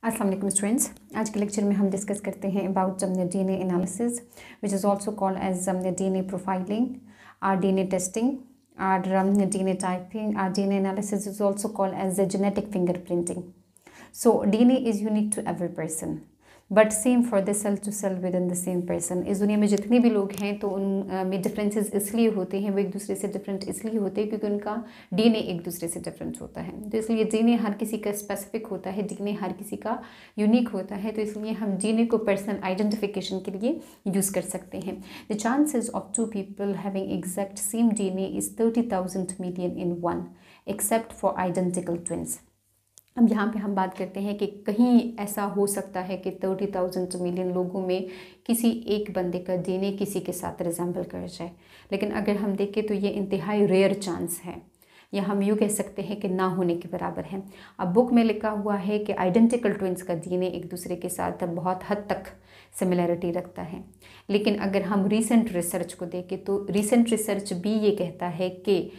अस्सलाम वालेकुम स्टूडेंट्स। आज के लेक्चर में हम डिस्कस करते हैं about DNA analysis which is also called as DNA profiling और डीएनए टेस्टिंग और डीएनए टाइपिंग और DNA analysis is also called as the genetic fingerprinting. So DNA is unique to every person, but same for the cell to cell within the same person. इस दुनिया में जितने भी लोग हैं तो उन में डिफरेंसेस इसलिए होते हैं, वो एक दूसरे से डिफरेंट इसलिए होते हैं क्योंकि उनका डीएनए एक दूसरे से डिफरेंट होता है. तो इसलिए डीएनए हर किसी का स्पेसिफिक होता है, डीएनए हर किसी का यूनिक होता है. तो इसलिए हम डीएनए को पर्सनल आइडेंटिफिकेशन के लिए यूज़ कर सकते हैं. The chances of two people having exact same DNA is 30,000 million in one, except for identical twins. अब यहाँ पे हम बात करते हैं कि कहीं ऐसा हो सकता है कि 30,000 million लोगों में किसी एक बंदे का डीएनए किसी के साथ रिजेंबल कर जाए, लेकिन अगर हम देखें तो ये इंतहाई रेयर चांस है, या हम यूँ कह सकते हैं कि ना होने के बराबर है. अब बुक में लिखा हुआ है कि आइडेंटिकल ट्विंस का डीएनए एक दूसरे के साथ बहुत हद तक सिमिलैरिटी रखता है, लेकिन अगर हम रीसेंट रिसर्च को देखें तो रीसेंट रिसर्च भी ये कहता है कि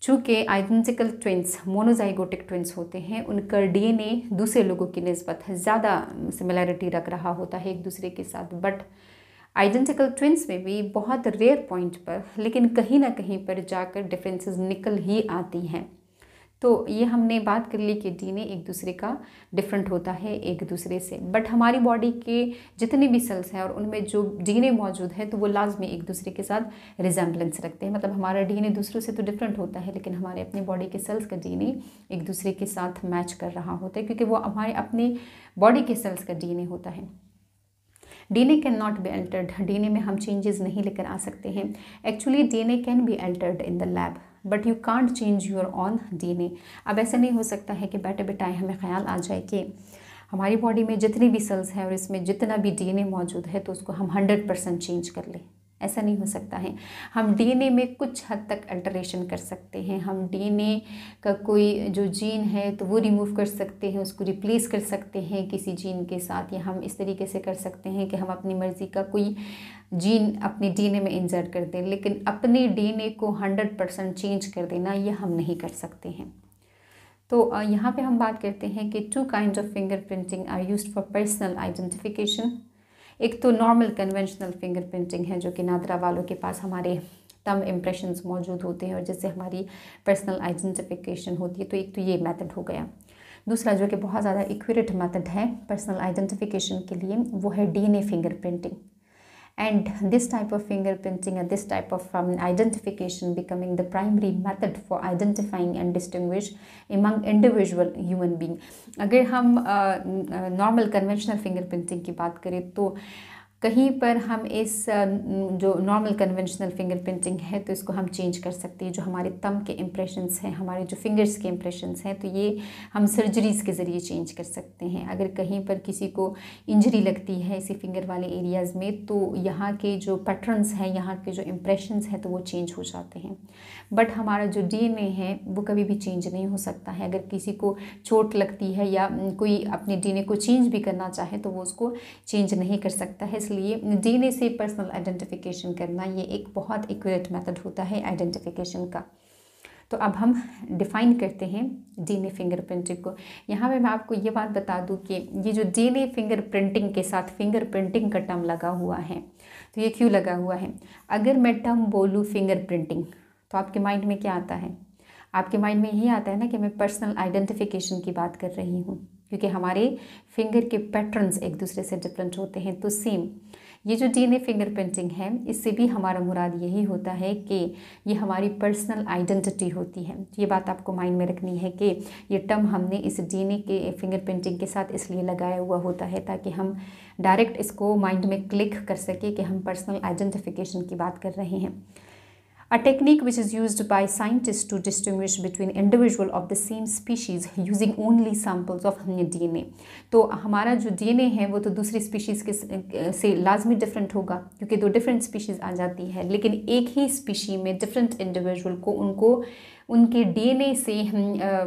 चूँकि आइडेंटिकल ट्विंस मोनोजाइगोटिक ट्विंस होते हैं, उनका डीएनए दूसरे लोगों की निस्बत ज़्यादा सिमिलैरिटी रख रहा होता है एक दूसरे के साथ. बट आइडेंटिकल ट्विंस में भी बहुत रेयर पॉइंट पर, लेकिन कहीं ना कहीं पर जाकर डिफरेंसेस निकल ही आती हैं. तो ये हमने बात कर ली कि डीएनए एक दूसरे का डिफरेंट होता है एक दूसरे से, बट हमारी बॉडी के जितने भी सेल्स हैं और उनमें जो डीएनए मौजूद है तो वो लाजमी एक दूसरे के साथ रिजेंबलेंस रखते हैं. मतलब हमारा डीएनए दूसरों से तो डिफरेंट होता है, लेकिन हमारे अपने बॉडी के सेल्स का डीएनए एक दूसरे के साथ मैच कर रहा होता है, क्योंकि वो हमारे अपने बॉडी के सेल्स का डीएनए होता है. DNA can not be altered. DNA में हम चेंजेस नहीं लेकर आ सकते हैं. Actually DNA can be altered in the lab, but you can't change your on DNA. अब ऐसा नहीं हो सकता है कि बैठे बैठाए हमें ख्याल आ जाए कि हमारी बॉडी में जितनी भी सेल्स हैं और इसमें जितना भी डीएनए मौजूद है तो उसको हम 100% चेंज कर लें. ऐसा नहीं हो सकता है. हम डीएनए में कुछ हद तक अल्टरेशन कर सकते हैं. हम डीएनए का कोई जो जीन है तो वो रिमूव कर सकते हैं, उसको रिप्लेस कर सकते हैं किसी जीन के साथ, या हम इस तरीके से कर सकते हैं कि हम अपनी मर्ज़ी का कोई जीन अपने डीएनए में इंसर्ट कर दें, लेकिन अपने डीएनए को 100% चेंज कर देना ये हम नहीं कर सकते हैं. तो यहाँ पे हम बात करते हैं कि 2 kinds of fingerprinting are used for personal identification. एक तो नॉर्मल कन्वेंशनल फिंगरप्रिंटिंग है, जो कि नादरा वालों के पास हमारे थंब इम्प्रेशंस मौजूद होते हैं और जिससे हमारी पर्सनल आइडेंटिफिकेशन होती है. तो एक तो ये मेथड हो गया. दूसरा जो कि बहुत ज़्यादा एक्यूरेट मेथड है पर्सनल आइडेंटिफिकेशन के लिए, वो है DNA fingerprinting. And this type of fingerprinting and this type of identification becoming the primary method for identifying and distinguish among individual human being. अगर हम नॉर्मल कन्वेंशनल फिंगरप्रिंटिंग की बात करें तो कहीं पर हम इस जो नॉर्मल कन्वेंशनल फिंगरप्रिंटिंग है तो इसको हम चेंज कर सकते हैं. जो हमारे थंब के इम्प्रेशंस हैं, हमारे जो फिंगर्स के इम्प्रेशंस हैं, तो ये हम सर्जरीज़ के ज़रिए चेंज कर सकते हैं. अगर कहीं पर किसी को इंजरी लगती है इसी फिंगर वाले एरियाज़ में तो यहाँ के जो पैटर्न्स हैं, यहाँ के जो इम्प्रेशंस हैं तो वो चेंज हो जाते हैं. बट हमारा जो डीएनए है वो कभी भी चेंज नहीं हो सकता है. अगर किसी को चोट लगती है या कोई अपने डीएनए को चेंज भी करना चाहे तो वो उसको चेंज नहीं कर सकता है. इसलिए डीएनए से पर्सनल आइडेंटिफिकेशन करना ये एक बहुत एक्यूरेट मेथड होता है आइडेंटिफिकेशन का. तो अब हम डिफ़ाइन करते हैं डीएनए फिंगरप्रिंटिंग को. यहाँ पे मैं आपको ये बात बता दूँ कि ये जो डीएनए फिंगरप्रिंटिंग के साथ फिंगरप्रिंटिंग का टर्म लगा हुआ है, तो ये क्यों लगा हुआ है? अगर मैं टर्म बोलूँ फिंगरप्रिंटिंग तो आपके माइंड में क्या आता है? आपके माइंड में यही आता है ना कि मैं पर्सनल आइडेंटिफिकेशन की बात कर रही हूँ, क्योंकि हमारे फिंगर के पैटर्न्स एक दूसरे से डिफरेंट होते हैं. तो सेम ये जो डीएनए फिंगरप्रिंटिंग है, इससे भी हमारा मुराद यही होता है कि ये हमारी पर्सनल आइडेंटिटी होती है. ये बात आपको माइंड में रखनी है कि ये टर्म हमने इस डीएनए के फिंगरप्रिंटिंग के साथ इसलिए लगाया हुआ होता है ताकि हम डायरेक्ट इसको माइंड में क्लिक कर सके कि हम पर्सनल आइडेंटिफिकेशन की बात कर रहे हैं. A technique which is used by scientists to distinguish between individual of the same species using only samples of DNA. तो हमारा जो DNA है वो तो दूसरी स्पीशीज़ के से लाजमी डिफरेंट होगा, क्योंकि 2 डिफरेंट स्पीशीज़ आ जाती है, लेकिन एक ही स्पीशी में डिफरेंट इंडिविजुअल को उनको उनके DNA से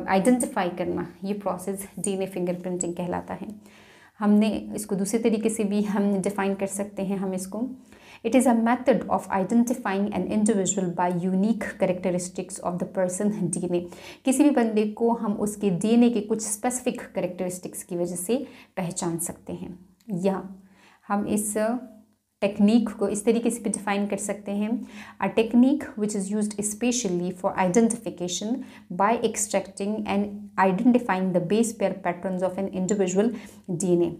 आइडेंटिफाई करना, ये प्रोसेस डीएनए फिंगरप्रिंटिंग कहलाता है. हमने इसको दूसरे तरीके से भी हम डिफ़ाइन कर सकते हैं. हम इसको it is a method of identifying an individual bye unique characteristics of the person DNA. किसी भी बंदे को हम उसके डीएनए के कुछ स्पेसिफिक कैरेक्टरिस्टिक्स की वजह से पहचान सकते हैं, या हम इस टेक्निक को इस तरीके से भी डिफाइन कर सकते हैं, a technique which is used specially for identification by extracting and identifying the base pair patterns of an individual DNA.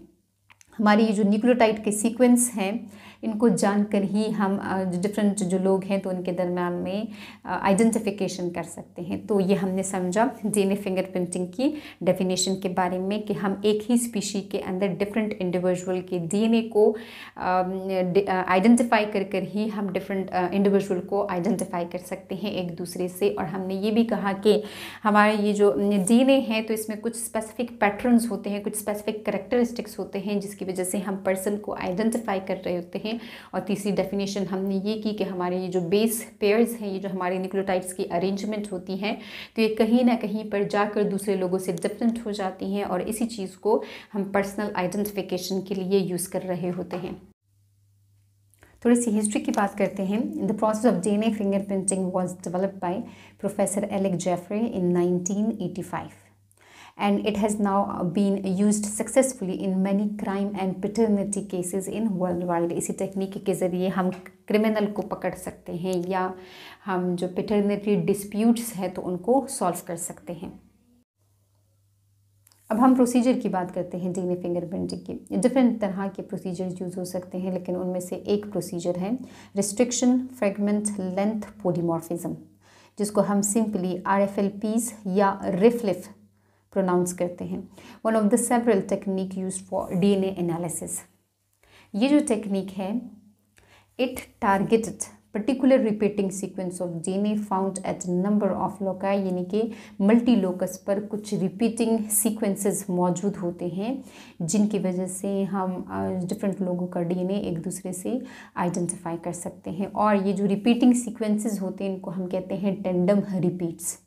हमारे ये जो न्यूक्लियोटाइड के सीक्वेंस हैं, इनको जानकर ही हम डिफरेंट जो लोग हैं तो उनके दरम्यान में आइडेंटिफिकेशन कर सकते हैं। तो ये हमने समझा डीएनए फिंगरप्रिंटिंग की डेफिनेशन के बारे में कि हम एक ही स्पीशी के अंदर डिफरेंट इंडिविजुअल के डीएनए को आइडेंटिफाई कर ही हम डिफरेंट इंडिविजुअल को आइडेंटिफाई कर सकते हैं एक दूसरे से। और हमने ये भी कहा कि हमारे ये जो डीएनए है तो इसमें कुछ स्पेसिफिक पैटर्न्स होते हैं, कुछ स्पेसिफिक कैरेक्टरिस्टिक्स होते हैं जिसकी वजह से हम पर्सन को आइडेंटिफाई कर रहे होते हैं। और तीसरी डेफिनेशन हमने ये की कि हमारे ये जो बेस पेयर्स हैं, ये जो हमारे न्यूक्लियोटाइड्स की अरेंजमेंट होती हैं, तो ये कहीं ना कहीं पर जाकर दूसरे लोगों से डिफरेंट हो जाती हैं और इसी चीज़ को हम पर्सनल आइडेंटिफिकेशन के लिए यूज़ कर रहे होते हैं। थोड़ी सी हिस्ट्री की बात करते हैं। The process of DNA fingerprinting was developed by professor Alec Jeffrey in 1985 and it has now been used successfully in many crime and paternity cases in worldwide। इसी टेक्निक के ज़रिए हम क्रिमिनल को पकड़ सकते हैं या हम जो पेटर्निटी डिस्प्यूट्स हैं तो उनको सॉल्व कर सकते हैं। अब हम प्रोसीजर की बात करते हैं डीएनए फिंगरप्रिंटिंग की। डिफरेंट तरह के प्रोसीजर्स यूज़ हो सकते हैं, लेकिन उनमें से एक प्रोसीजर है रिस्ट्रिक्शन फ्रेगमेंट लेंथ पॉलीमॉर्फिज्म, जिसको हम सिंपली RFLPs या रिफ्लिफ प्रोनाउंस करते हैं। One of the several technique used for DNA analysis. ये जो टेक्निक है it targeted particular repeating sequence of DNA found at number of loci, यानी कि मल्टी लोकस पर कुछ रिपीटिंग सीक्वेंसेस मौजूद होते हैं जिनकी वजह से हम डिफरेंट लोगों का डीएनए एक दूसरे से आइडेंटिफाई कर सकते हैं। और ये जो रिपीटिंग सीक्वेंसेस होते हैं इनको हम कहते हैं टेंडम रिपीट्स।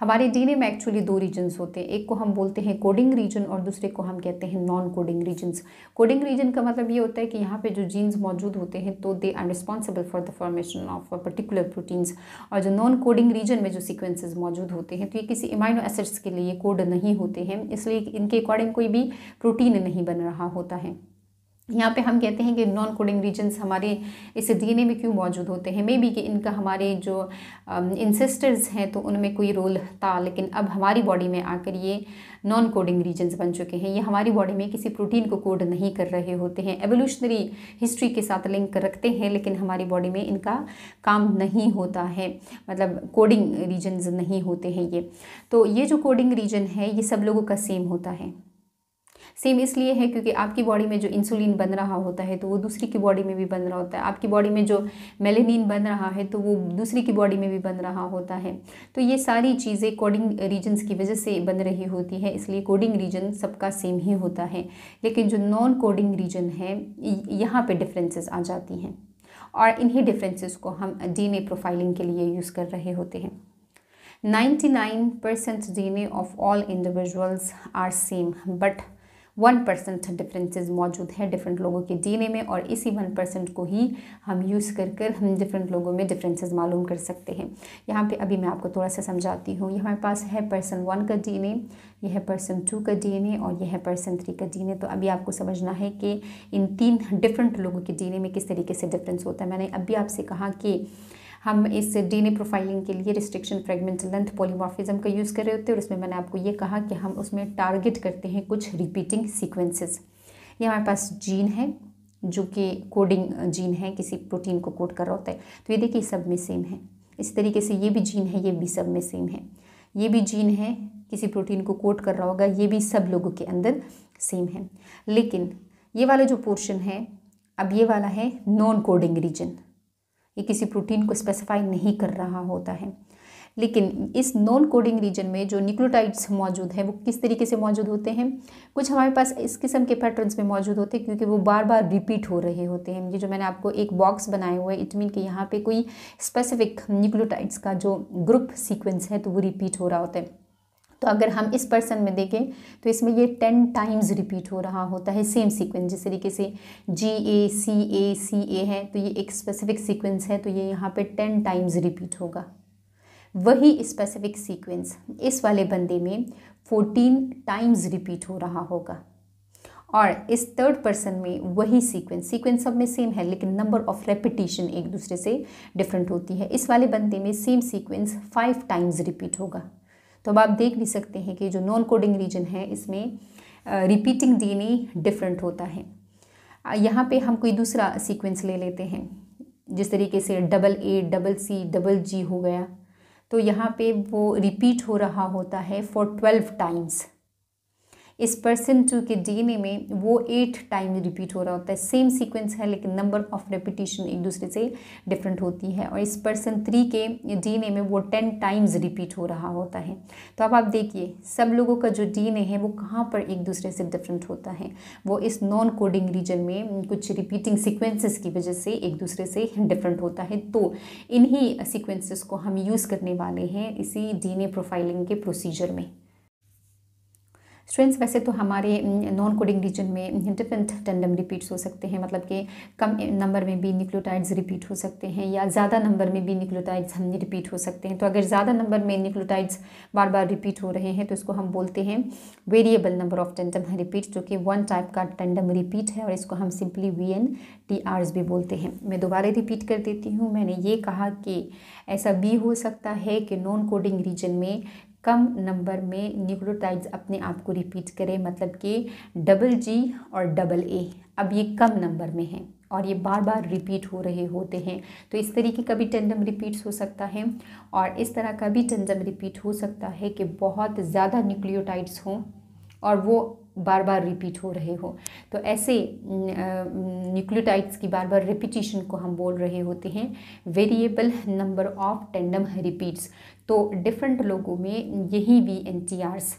हमारे डीएनए में एक्चुअली दो रीजन्स होते हैं, एक को हम बोलते हैं कोडिंग रीजन और दूसरे को हम कहते हैं non coding regions. Coding region का मतलब ये होता है कि यहाँ पे जो जीन्स मौजूद होते हैं तो they are responsible for the formation of particular proteins. और जो नॉन कोडिंग रीजन में जो सीक्वेंसेस मौजूद होते हैं तो ये किसी अमाइनो एसिड्स के लिए कोड नहीं होते हैं, इसलिए इनके अकॉर्डिंग कोई भी प्रोटीन नहीं बन रहा होता है। यहाँ पे हम कहते हैं कि नॉन कोडिंग रीजन्स हमारे इस डीएनए में क्यों मौजूद होते हैं, मे बी कि इनका हमारे जो इंसेस्टर्स हैं तो उनमें कोई रोल था, लेकिन अब हमारी बॉडी में आकर ये नॉन कोडिंग रीजन्स बन चुके हैं। ये हमारी बॉडी में किसी प्रोटीन को कोड नहीं कर रहे होते हैं, एवोल्यूशनरी हिस्ट्री के साथ लिंक रखते हैं, लेकिन हमारी बॉडी में इनका काम नहीं होता है, मतलब कोडिंग रीजन्स नहीं होते हैं ये। तो ये जो कोडिंग रीजन है ये सब लोगों का सेम होता है। सेम इसलिए है क्योंकि आपकी बॉडी में जो इंसुलिन बन रहा होता है तो वो दूसरी की बॉडी में भी बन रहा होता है, आपकी बॉडी में जो मेलेनिन बन रहा है तो वो दूसरी की बॉडी में भी बन रहा होता है। तो ये सारी चीज़ें कोडिंग रीजन्स की वजह से बन रही होती है, इसलिए कोडिंग रीजन सबका सेम ही होता है। लेकिन जो नॉन कोडिंग रीजन है यहाँ पे डिफरेंसेस आ जाती हैं और इन्हीं डिफरेंसेस को हम डीएनए प्रोफाइलिंग के लिए यूज़ कर रहे होते हैं। 99% DNA of all individuals are same, but 1% differences मौजूद है डिफरेंट लोगों के डीएनए में, और इसी 1% को ही हम यूज़ कर हम डिफरेंट लोगों में डिफरेंसेस मालूम कर सकते हैं। यहाँ पे अभी मैं आपको थोड़ा सा समझाती हूँ। ये हमारे पास है पर्सन 1 का डीएनए, यह है पर्सन 2 का डीएनए और यह है पर्सन 3 का डीएनए। तो अभी आपको समझना है कि इन 3 डिफरेंट लोगों के डीएनए में किस तरीके से डिफरेंस होता है। मैंने अभी आपसे कहा कि हम इस डीएनए प्रोफाइलिंग के लिए रिस्ट्रिक्शन फ्रेगमेंट लेंथ पॉलीमॉर्फिज्म का यूज़ कर रहे होते हैं, और उसमें मैंने आपको ये कहा कि हम उसमें टारगेट करते हैं कुछ रिपीटिंग सीक्वेंसेस। ये हमारे पास जीन है जो कि कोडिंग जीन है, किसी प्रोटीन को कोड कर रहा होता है। तो ये देखिए सब में सेम है। इस तरीके से ये भी जीन है, ये भी सब में सेम है। ये भी जीन है, किसी प्रोटीन को कोड कर रहा होगा, ये भी सब लोगों के अंदर सेम है। लेकिन ये वाला जो पोर्शन है, अब ये वाला है नॉन कोडिंग रीजन, ये किसी प्रोटीन को स्पेसिफाई नहीं कर रहा होता है। लेकिन इस नॉन कोडिंग रीजन में जो न्यूक्लियोटाइड्स मौजूद हैं वो किस तरीके से मौजूद होते हैं, कुछ हमारे पास इस किस्म के पैटर्न्स में मौजूद होते हैं क्योंकि वो बार बार रिपीट हो रहे होते हैं। ये जो मैंने आपको एक बॉक्स बनाया हुआ है, इट मीन कि यहाँ पे कोई स्पेसिफिक न्यूक्लियोटाइड्स का जो ग्रुप सीक्वेंस है तो वो रिपीट हो रहा होता है। तो अगर हम इस पर्सन में देखें तो इसमें ये 10 टाइम्स रिपीट हो रहा होता है सेम सीक्वेंस। जिस तरीके से GACA है तो ये एक स्पेसिफिक सीक्वेंस है, तो ये यहाँ पे 10 टाइम्स रिपीट होगा। वही स्पेसिफिक सीक्वेंस इस वाले बंदे में 14 टाइम्स रिपीट हो रहा होगा। और इस थर्ड पर्सन में वही सीक्वेंस सब में सेम है, लेकिन नंबर ऑफ रेपिटेशन एक दूसरे से डिफरेंट होती है। इस वाले बंदे में सेम सीक्वेंस 5 टाइम्स रिपीट होगा। तो अब आप देख भी सकते हैं कि जो नॉन कोडिंग रीजन है इसमें रिपीटिंग DNA डिफरेंट होता है। यहाँ पे हम कोई दूसरा सीक्वेंस ले लेते हैं, जिस तरीके से AA, CC, G हो गया, तो यहाँ पे वो रिपीट हो रहा होता है फॉर 12 टाइम्स। इस पर्सन 2 के DNA में वो 8 टाइम रिपीट हो रहा होता है। सेम सीक्वेंस है लेकिन नंबर ऑफ रेपिटेशन एक दूसरे से डिफरेंट होती है। और इस पर्सन 3 के DNA में वो 10 टाइम्स रिपीट हो रहा होता है। तो अब आप देखिए सब लोगों का जो DNA है वो कहाँ पर एक दूसरे से डिफरेंट होता है, वो इस नॉन कोडिंग रीजन में कुछ रिपीटिंग सीक्वेंसेस की वजह से एक दूसरे से डिफरेंट होता है। तो इन्हीं सीक्वेंसेस को हम यूज़ करने वाले हैं इसी DNA प्रोफाइलिंग के प्रोसीजर में। स्टूडेंट्स, वैसे तो हमारे नॉन कोडिंग रीजन में डिफरेंट टेंडम रिपीट्स हो सकते हैं, मतलब कि कम नंबर में भी न्यूक्लियोटाइड्स रिपीट हो सकते हैं या ज़्यादा नंबर में भी न्यूक्लियोटाइड्स हम रिपीट हो सकते हैं। तो अगर ज़्यादा नंबर में न्यूक्लियोटाइड्स बार बार रिपीट हो रहे हैं तो इसको हम बोलते हैं variable number of tandem repeat, जो कि 1 टाइप का टेंडम रिपीट है और इसको हम सिंपली VNTRs भी बोलते हैं। मैं दोबारा रिपीट कर देती हूँ। मैंने ये कहा कि ऐसा भी हो सकता है कि नॉन कोडिंग रीजन में कम नंबर में न्यूक्लियोटाइड्स अपने आप को रिपीट करें, मतलब कि G और AA अब ये कम नंबर में हैं और ये बार बार रिपीट हो रहे होते हैं। तो इस तरीके का भी टेंडम रिपीट्स हो सकता है और इस तरह का भी टेंडम रिपीट हो सकता है कि बहुत ज़्यादा न्यूक्लियोटाइड्स हों और वो बार बार रिपीट हो रहे हो। तो ऐसे न्यूक्लियोटाइड्स की बार बार रिपीटिशन को हम बोल रहे होते हैं variable number of tandem repeats. तो डिफरेंट लोगों में यही VNTRs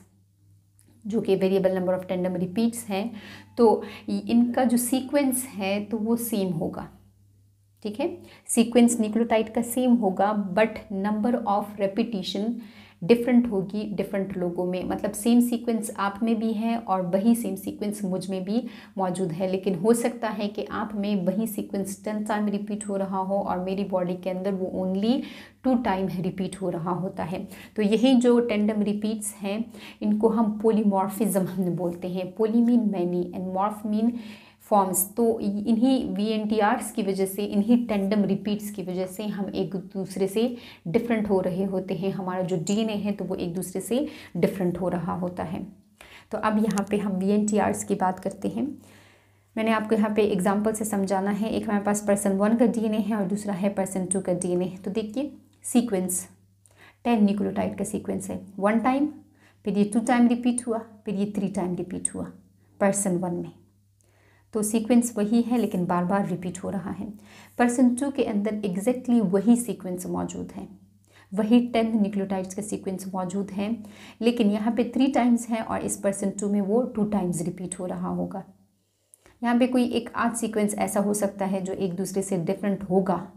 जो कि variable number of tandem repeats हैं, तो इनका जो सीक्वेंस है तो वो सेम होगा। ठीक है, सीक्वेंस न्यूक्लियोटाइड का सेम होगा but number of repetition different होगी डिफरेंट लोगों में। मतलब सेम सीक्वेंस आप में भी है और वही सेम सीक्वेंस मुझ में भी मौजूद है, लेकिन हो सकता है कि आप में वही सीक्वेंस 10 टाइम रिपीट हो रहा हो और मेरी बॉडी के अंदर वो ओनली 2 टाइम रिपीट हो रहा होता है। तो यही जो टेंडम रिपीट्स हैं इनको हम पोलीमॉर्फिज्म बोलते हैं। Poly mean many and morph mean forms. तो इन्हीं VNTRs की वजह से, इन्हीं टेंडम रिपीट्स की वजह से हम एक दूसरे से डिफरेंट हो रहे होते हैं। हमारा जो DNA है तो वो एक दूसरे से डिफरेंट हो रहा होता है। तो अब यहाँ पे हम VNTRs की बात करते हैं। मैंने आपको यहाँ पे एग्जांपल से समझाना है। एक हमारे पास पर्सन 1 का DNA है और दूसरा है पर्सन 2 का DNA। तो देखिए सीक्वेंस 10 न्यूक्लियोटाइड का सीक्वेंस है। 1 टाइम, फिर ये 2 टाइम रिपीट हुआ, फिर ये 3 टाइम रिपीट हुआ पर्सन 1 में। तो सीक्वेंस वही है लेकिन बार बार रिपीट हो रहा है। पर्सन 2 के अंदर एग्जैक्टली वही सीक्वेंस मौजूद है, वही 10 न्यूक्लियोटाइड्स का सीक्वेंस मौजूद है, लेकिन यहाँ पे 3 टाइम्स है और इस पर्सन 2 में वो 2 टाइम्स रिपीट हो रहा होगा। यहाँ पे कोई एक आध सीक्वेंस ऐसा हो सकता है जो एक दूसरे से डिफरेंट होगा,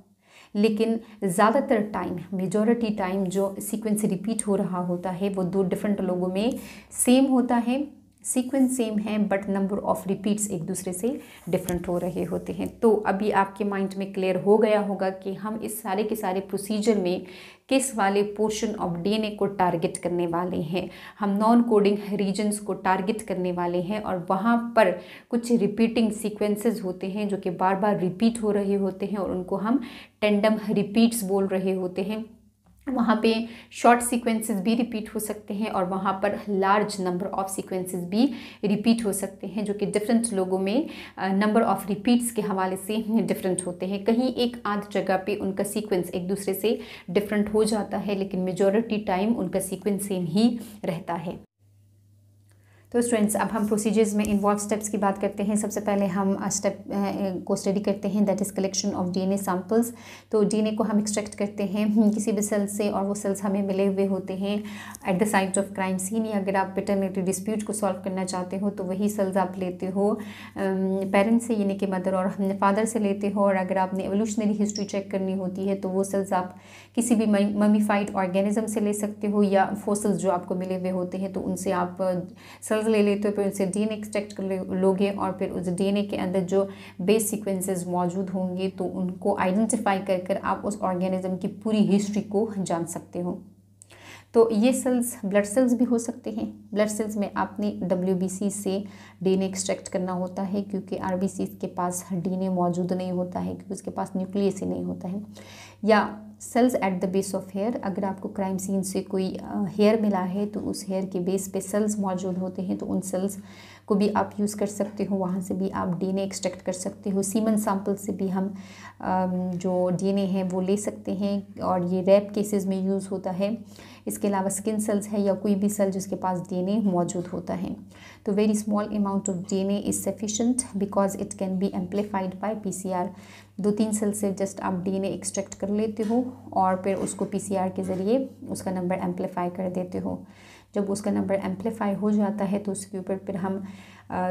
लेकिन ज़्यादातर टाइम, मेजॉरिटी टाइम जो सीक्वेंस रिपीट हो रहा होता है वो 2 डिफरेंट लोगों में सेम होता है। सीक्वेंस सेम है बट नंबर ऑफ रिपीट्स एक दूसरे से डिफरेंट हो रहे होते हैं। तो अभी आपके माइंड में क्लियर हो गया होगा कि हम इस सारे के सारे प्रोसीजर में किस वाले पोर्शन ऑफ DNA को टारगेट करने वाले हैं। हम नॉन कोडिंग रीजन्स को टारगेट करने वाले हैं और वहाँ पर कुछ रिपीटिंग सीक्वेंसेस होते हैं जो कि बार बार रिपीट हो रहे होते हैं और उनको हम टेंडम रिपीट्स बोल रहे होते हैं। वहाँ पे शॉर्ट सीक्वेंसेस भी रिपीट हो सकते हैं और वहाँ पर लार्ज नंबर ऑफ सीक्वेंसेस भी रिपीट हो सकते हैं, जो कि डिफरेंट लोगों में नंबर ऑफ रिपीट्स के हवाले से डिफरेंट होते हैं। कहीं एक आध जगह पे उनका सीक्वेंस एक दूसरे से डिफरेंट हो जाता है, लेकिन मेजॉरिटी टाइम उनका सीक्वेंस सेम ही रहता है। तो स्टूडेंट्स अब हम प्रोसीजर्स में इन्वॉल्व स्टेप्स की बात करते हैं। सबसे पहले हम स्टेप को स्टडी करते हैं, that is collection of DNA samples. तो डीएनए को हम एक्सट्रैक्ट करते हैं किसी भी सेल से, और वो सेल्स हमें मिले हुए होते हैं at the site of crime scene, या अगर आप पेटर्निटी डिस्प्यूट को सॉल्व करना चाहते हो तो वही सेल्स आप लेते हो पेरेंट्स से, यानी कि मदर और फादर से लेते हो। और अगर आपने एवोल्यूशनरी हिस्ट्री चेक करनी होती है तो वो सेल्स आप किसी भी ममीफाइड ऑर्गेनिज्म से ले सकते हो, या फोसिल्स जो आपको मिले हुए होते हैं तो उनसे आप सेल्स ले लेते हो, फिर उनसे डीएनए एक्सट्रैक्ट कर लोगे, और फिर उस डीएनए के अंदर जो बेस सीक्वेंसेस मौजूद होंगे तो उनको आइडेंटिफाई कर आप उस ऑर्गेनिज्म की पूरी हिस्ट्री को जान सकते हो। तो ये सेल्स ब्लड सेल्स भी हो सकते हैं। ब्लड सेल्स में आपने WBC से डीएनए एक्सट्रैक्ट करना होता है, क्योंकि RBC के पास डीएनए मौजूद नहीं होता है, क्योंकि उसके पास न्यूक्लियस ही नहीं होता है। या cells at the base of hair, अगर आपको क्राइम सीन से कोई हेयर मिला है तो उस हेयर के बेस पे सेल्स मौजूद होते हैं, तो उन सेल्स को भी आप यूज़ कर सकते हो, वहाँ से भी आप डीएनए एक्सट्रैक्ट कर सकते हो। सीमन सैंपल से भी हम जो डीएनए है वो ले सकते हैं, और ये रेप केसेस में यूज़ होता है। इसके अलावा स्किन सेल्स है या कोई भी सेल जिसके पास डीएनए मौजूद होता है। तो very small amount of DNA is sufficient because it can be amplified by PCR। 2-3 cell से जस्ट आप डीएनए एक्सट्रैक्ट कर लेते हो, और फिर उसको PCR के ज़रिए उसका नंबर एम्पलीफाई कर देते हो। जब उसका नंबर एम्पलीफाई हो जाता है तो उसके ऊपर फिर हम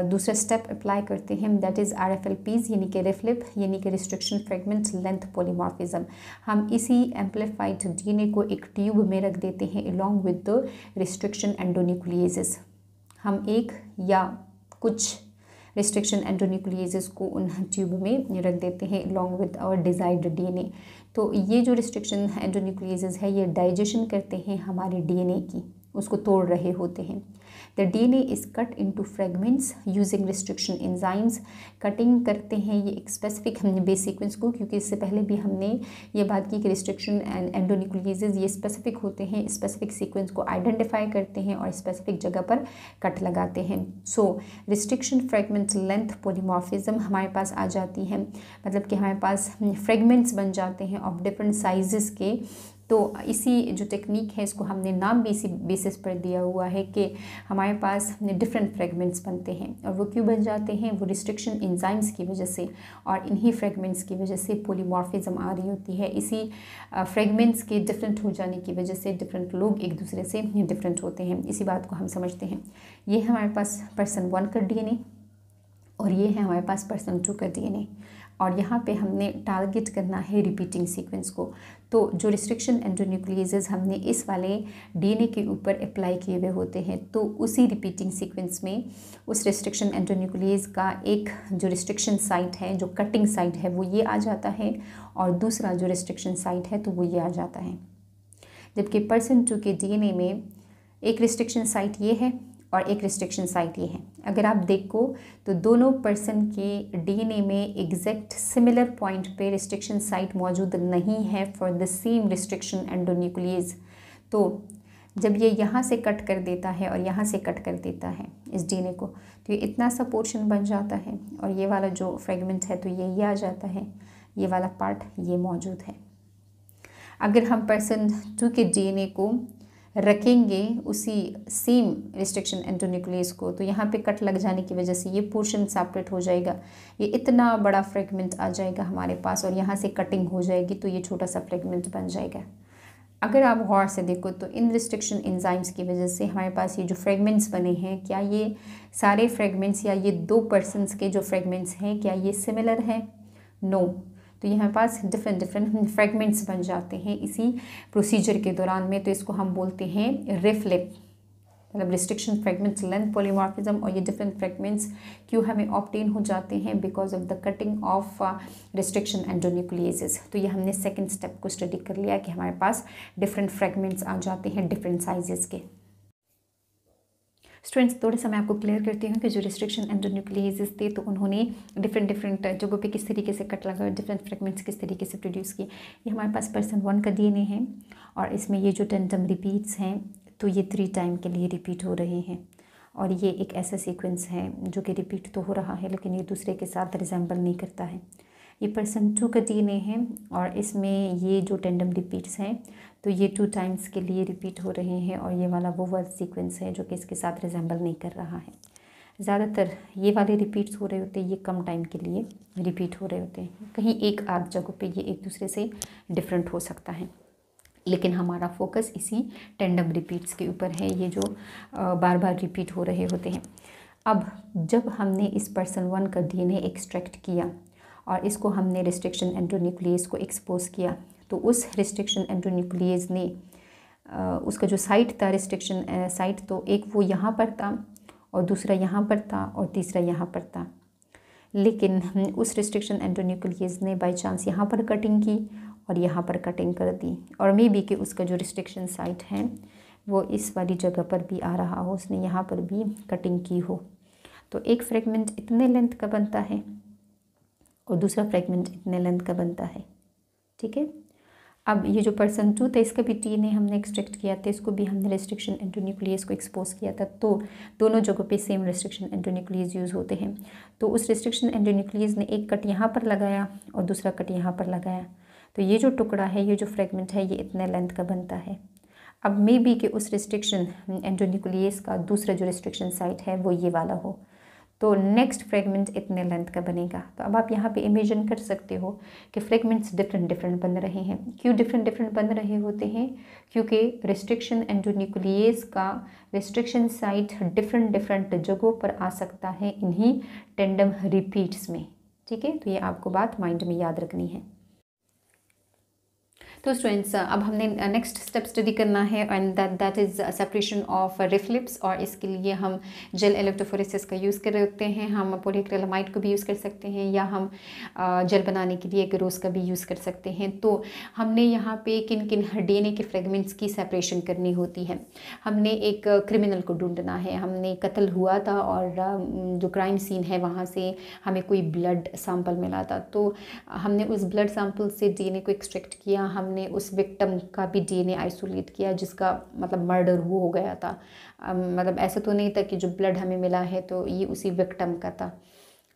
दूसरा स्टेप अप्लाई करते हैं, दैट इज़ RFLPs, यानी कि रिफ्लिप, यानी कि रिस्ट्रिक्शन फ्रेगमेंट लेंथ पॉलीमॉर्फिज्म। हम इसी एम्पलीफाइड डीएनए को एक ट्यूब में रख देते हैं अलॉन्ग विद द रिस्ट्रिक्शन एंडोन्यूक्लियेसेस। हम एक या कुछ रिस्ट्रिक्शन एंडोन्यूक्लियेसेस को उन ट्यूब में रख देते हैं along with our desired DNA. तो ये जो रिस्ट्रिक्शन एंडोन्यूक्लियेसेस है ये डाइजेशन करते हैं हमारे डीएनए की, उसको तोड़ रहे होते हैं। The DNA is cut into fragments using restriction enzymes. Cutting करते हैं ये एक स्पेसिफिक बेस सीक्वेंस को, क्योंकि इससे पहले भी हमने ये बात की कि रिस्ट्रिक्शन एंड एंडोन्यूक्लियेसेस ये स्पेसिफिक होते हैं, स्पेसिफिक सीक्वेंस को आइडेंटिफाई करते हैं और स्पेसिफिक जगह पर कट लगाते हैं। सो रिस्ट्रिक्शन फ्रेगमेंट लेंथ पॉलीमॉर्फिज्म हमारे पास आ जाती है, मतलब कि हमारे पास फ्रेगमेंट्स बन जाते हैं ऑफ डिफरेंट साइजेस के। तो इसी जो टेक्निक है इसको हमने नाम भी इसी बेसिस पर दिया हुआ है कि हमारे पास डिफरेंट फ्रेगमेंट्स बनते हैं, और वो क्यों बन जाते हैं, वो रिस्ट्रिक्शन एंजाइम्स की वजह से, और इन्हीं फ्रेगमेंट्स की वजह से पॉलीमॉर्फिज्म आ रही होती है। इसी फ्रेगमेंट्स के डिफरेंट हो जाने की वजह से डिफरेंट लोग एक दूसरे से डिफरेंट होते हैं। इसी बात को हम समझते हैं। ये है हमारे पास पर्सन 1 का डीएनए, और ये है हमारे पास पर्सन 2 का डीएनए, और यहाँ पे हमने टारगेट करना है रिपीटिंग सीक्वेंस को। तो जो रिस्ट्रिक्शन एंडोन्यूक्लियेसेस हमने इस वाले डीएनए के ऊपर अप्लाई किए हुए होते हैं, तो उसी रिपीटिंग सीक्वेंस में उस रिस्ट्रिक्शन एंडोन्यूक्लियेस का एक जो रिस्ट्रिक्शन साइट है, जो कटिंग साइट है, वो ये आ जाता है, और दूसरा जो रिस्ट्रिक्शन साइट है तो वो ये आ जाता है। जबकि पर्सन 2 के डीएनए में एक रिस्ट्रिक्शन साइट ये है और एक रिस्ट्रिक्शन साइट ये है। अगर आप देखो तो दोनों पर्सन के डीएनए में एग्जैक्ट सिमिलर पॉइंट पे रिस्ट्रिक्शन साइट मौजूद नहीं है फॉर द सेम रिस्ट्रिक्शन एंडोन्यूक्लियेस। तो जब ये यहाँ से कट कर देता है और यहाँ से कट कर देता है इस डीएनए को, तो ये इतना सा पोर्शन बन जाता है, और ये वाला जो फ्रेगमेंट है तो ये आ जाता है, ये वाला पार्ट ये मौजूद है। अगर हम पर्सन 2 के डीएनए को रखेंगे उसी सेम रिस्ट्रिक्शन एंडोन्यूक्लियस को, तो यहाँ पे कट लग जाने की वजह से ये पोर्शन सेपरेट हो जाएगा, ये इतना बड़ा फ्रेगमेंट आ जाएगा हमारे पास, और यहाँ से कटिंग हो जाएगी तो ये छोटा सा फ्रेगमेंट बन जाएगा। अगर आप गौर से देखो तो इन रिस्ट्रिक्शन एंजाइम्स की वजह से हमारे पास ये जो फ्रेगमेंट्स बने हैं, क्या ये सारे फ्रेगमेंट्स या ये 2 पर्सनस के जो फ्रेगमेंट्स हैं क्या ये सिमिलर हैं? नो। तो यहाँ पास डिफरेंट फ्रेगमेंट्स बन जाते हैं इसी प्रोसीजर के दौरान में। तो इसको हम बोलते हैं रिफ्लिप, मतलब रिस्ट्रिक्शन फ्रेगमेंट्स लेंथ पॉलीमॉर्फिज्म। और ये डिफरेंट फ्रेगमेंट्स क्यों हमें ऑब्टेन हो जाते हैं? Because of the cutting of restriction endonucleases. तो ये हमने सेकेंड स्टेप को स्टडी कर लिया कि हमारे पास डिफरेंट फ्रेगमेंट्स आ जाते हैं डिफरेंट साइजेस के। स्टूडेंट्स थोड़ा सा मैं आपको क्लियर करती हूँ कि जो रिस्ट्रिक्शन एंडोन्यूक्लियेसेस थे तो उन्होंने डिफरेंट जगहों पे किस तरीके से कट लगा, डिफरेंट फ्रेगमेंट्स किस तरीके से प्रोड्यूस किए। ये हमारे पास पर्सन 1 का डीएनए है, और इसमें ये जो 10 टर्म रिपीट्स हैं तो ये 3 टाइम के लिए रिपीट हो रहे हैं, और ये एक ऐसा सीक्वेंस है जो कि रिपीट तो हो रहा है लेकिन ये दूसरे के साथ रिजेंबल नहीं करता है। ये पर्सन 2 का डीएनए है और इसमें ये जो टेंडम रिपीट्स हैं तो ये 2 टाइम्स के लिए रिपीट हो रहे हैं और ये वाला वो वर्ड सीक्वेंस है जो कि इसके साथ रिजेंबल नहीं कर रहा है। ज़्यादातर ये वाले रिपीट्स हो रहे होते हैं, ये कम टाइम के लिए रिपीट हो रहे होते हैं। कहीं एक आध जगह पे ये एक दूसरे से डिफरेंट हो सकता है, लेकिन हमारा फोकस इसी टेंडम रिपीट्स के ऊपर है, ये जो बार बार रिपीट हो रहे होते हैं। अब जब हमने इस पर्सन 1 का डीएनए एक्सट्रैक्ट किया और इसको हमने रिस्ट्रिक्शन एंडोन्यूक्लियस को एक्सपोज किया, तो उस रिस्ट्रिक्शन एंडोन्यूक्लियस ने उसका जो साइट था, रिस्ट्रिक्शन साइट, तो एक वो यहाँ पर था और दूसरा यहाँ पर था और तीसरा यहाँ पर था। लेकिन उस रिस्ट्रिक्शन एंडोन्यूक्लियस ने बाय चांस यहाँ पर कटिंग की और यहाँ पर कटिंग कर दी, और मे बी कि उसका जो रिस्ट्रिक्शन साइट है वो इस वाली जगह पर भी आ रहा हो, उसने यहाँ पर भी कटिंग की हो। तो एक फ्रेगमेंट इतने लेंथ का बनता है और दूसरा फ्रेगमेंट इतने लेंथ का बनता है। ठीक है। अब ये जो पर्सन 2 था, इसका भी डीएनए हमने एक्सट्रैक्ट किया था, इसको भी हमने रिस्ट्रिक्शन एंडोन्यूक्लियस को एक्सपोज किया था, तो दोनों जगहों पे सेम रिस्ट्रिक्शन एंडोन्यूक्लियस यूज़ होते हैं। तो उस रिस्ट्रिक्शन एंडोन्यूक्लियस ने एक कट यहाँ पर लगाया और दूसरा कट यहाँ पर लगाया, तो ये जो टुकड़ा है, ये जो फ्रेगमेंट है, ये इतने लेंथ का बनता है। अब मे बी कि उस रिस्ट्रिक्शन एंडोन्यूक्लियस का दूसरा जो रिस्ट्रिक्शन साइट है वो ये वाला हो, तो नेक्स्ट फ्रेगमेंट इतने लेंथ का बनेगा। तो अब आप यहाँ पे इमेजिन कर सकते हो कि फ्रेगमेंट्स डिफरेंट डिफरेंट बन रहे हैं। क्यों डिफरेंट डिफरेंट बन रहे होते हैं? क्योंकि रिस्ट्रिक्शन एंडोन्यूक्लियस का रिस्ट्रिक्शन साइट डिफरेंट डिफरेंट जगहों पर आ सकता है इन्हीं टेंडम रिपीट्स में। ठीक है, तो ये आपको बात माइंड में याद रखनी है। तो स्टूडेंट्स, अब हमने नेक्स्ट स्टेप स्टडी करना है and that is separation of RFLPs, और इसके लिए हम जेल इलेक्ट्रोफोरेसिस का यूज़ कर रहे होते हैं। हम पॉलीक्रिलामाइड को भी यूज़ कर सकते हैं या हम जेल बनाने के लिए ग्रोस का भी यूज़ कर सकते हैं। तो हमने यहाँ पे किन किन डीएनए के फ्रेगमेंट्स की सेपरेशन करनी होती है। हमने एक क्रिमिनल को ढूंढना है, हमने कत्ल हुआ था और जो क्राइम सीन है वहाँ से हमें कोई ब्लड सैंपल मिला था, तो हमने उस ब्लड सैंपल से डीएनए को एक्सट्रैक्ट किया। हमने उस विक्टिम का भी डीएनए आइसोलेट किया जिसका मतलब मर्डर हो गया था। मतलब ऐसा तो नहीं था कि जो ब्लड हमें मिला है तो ये उसी विक्टिम का था।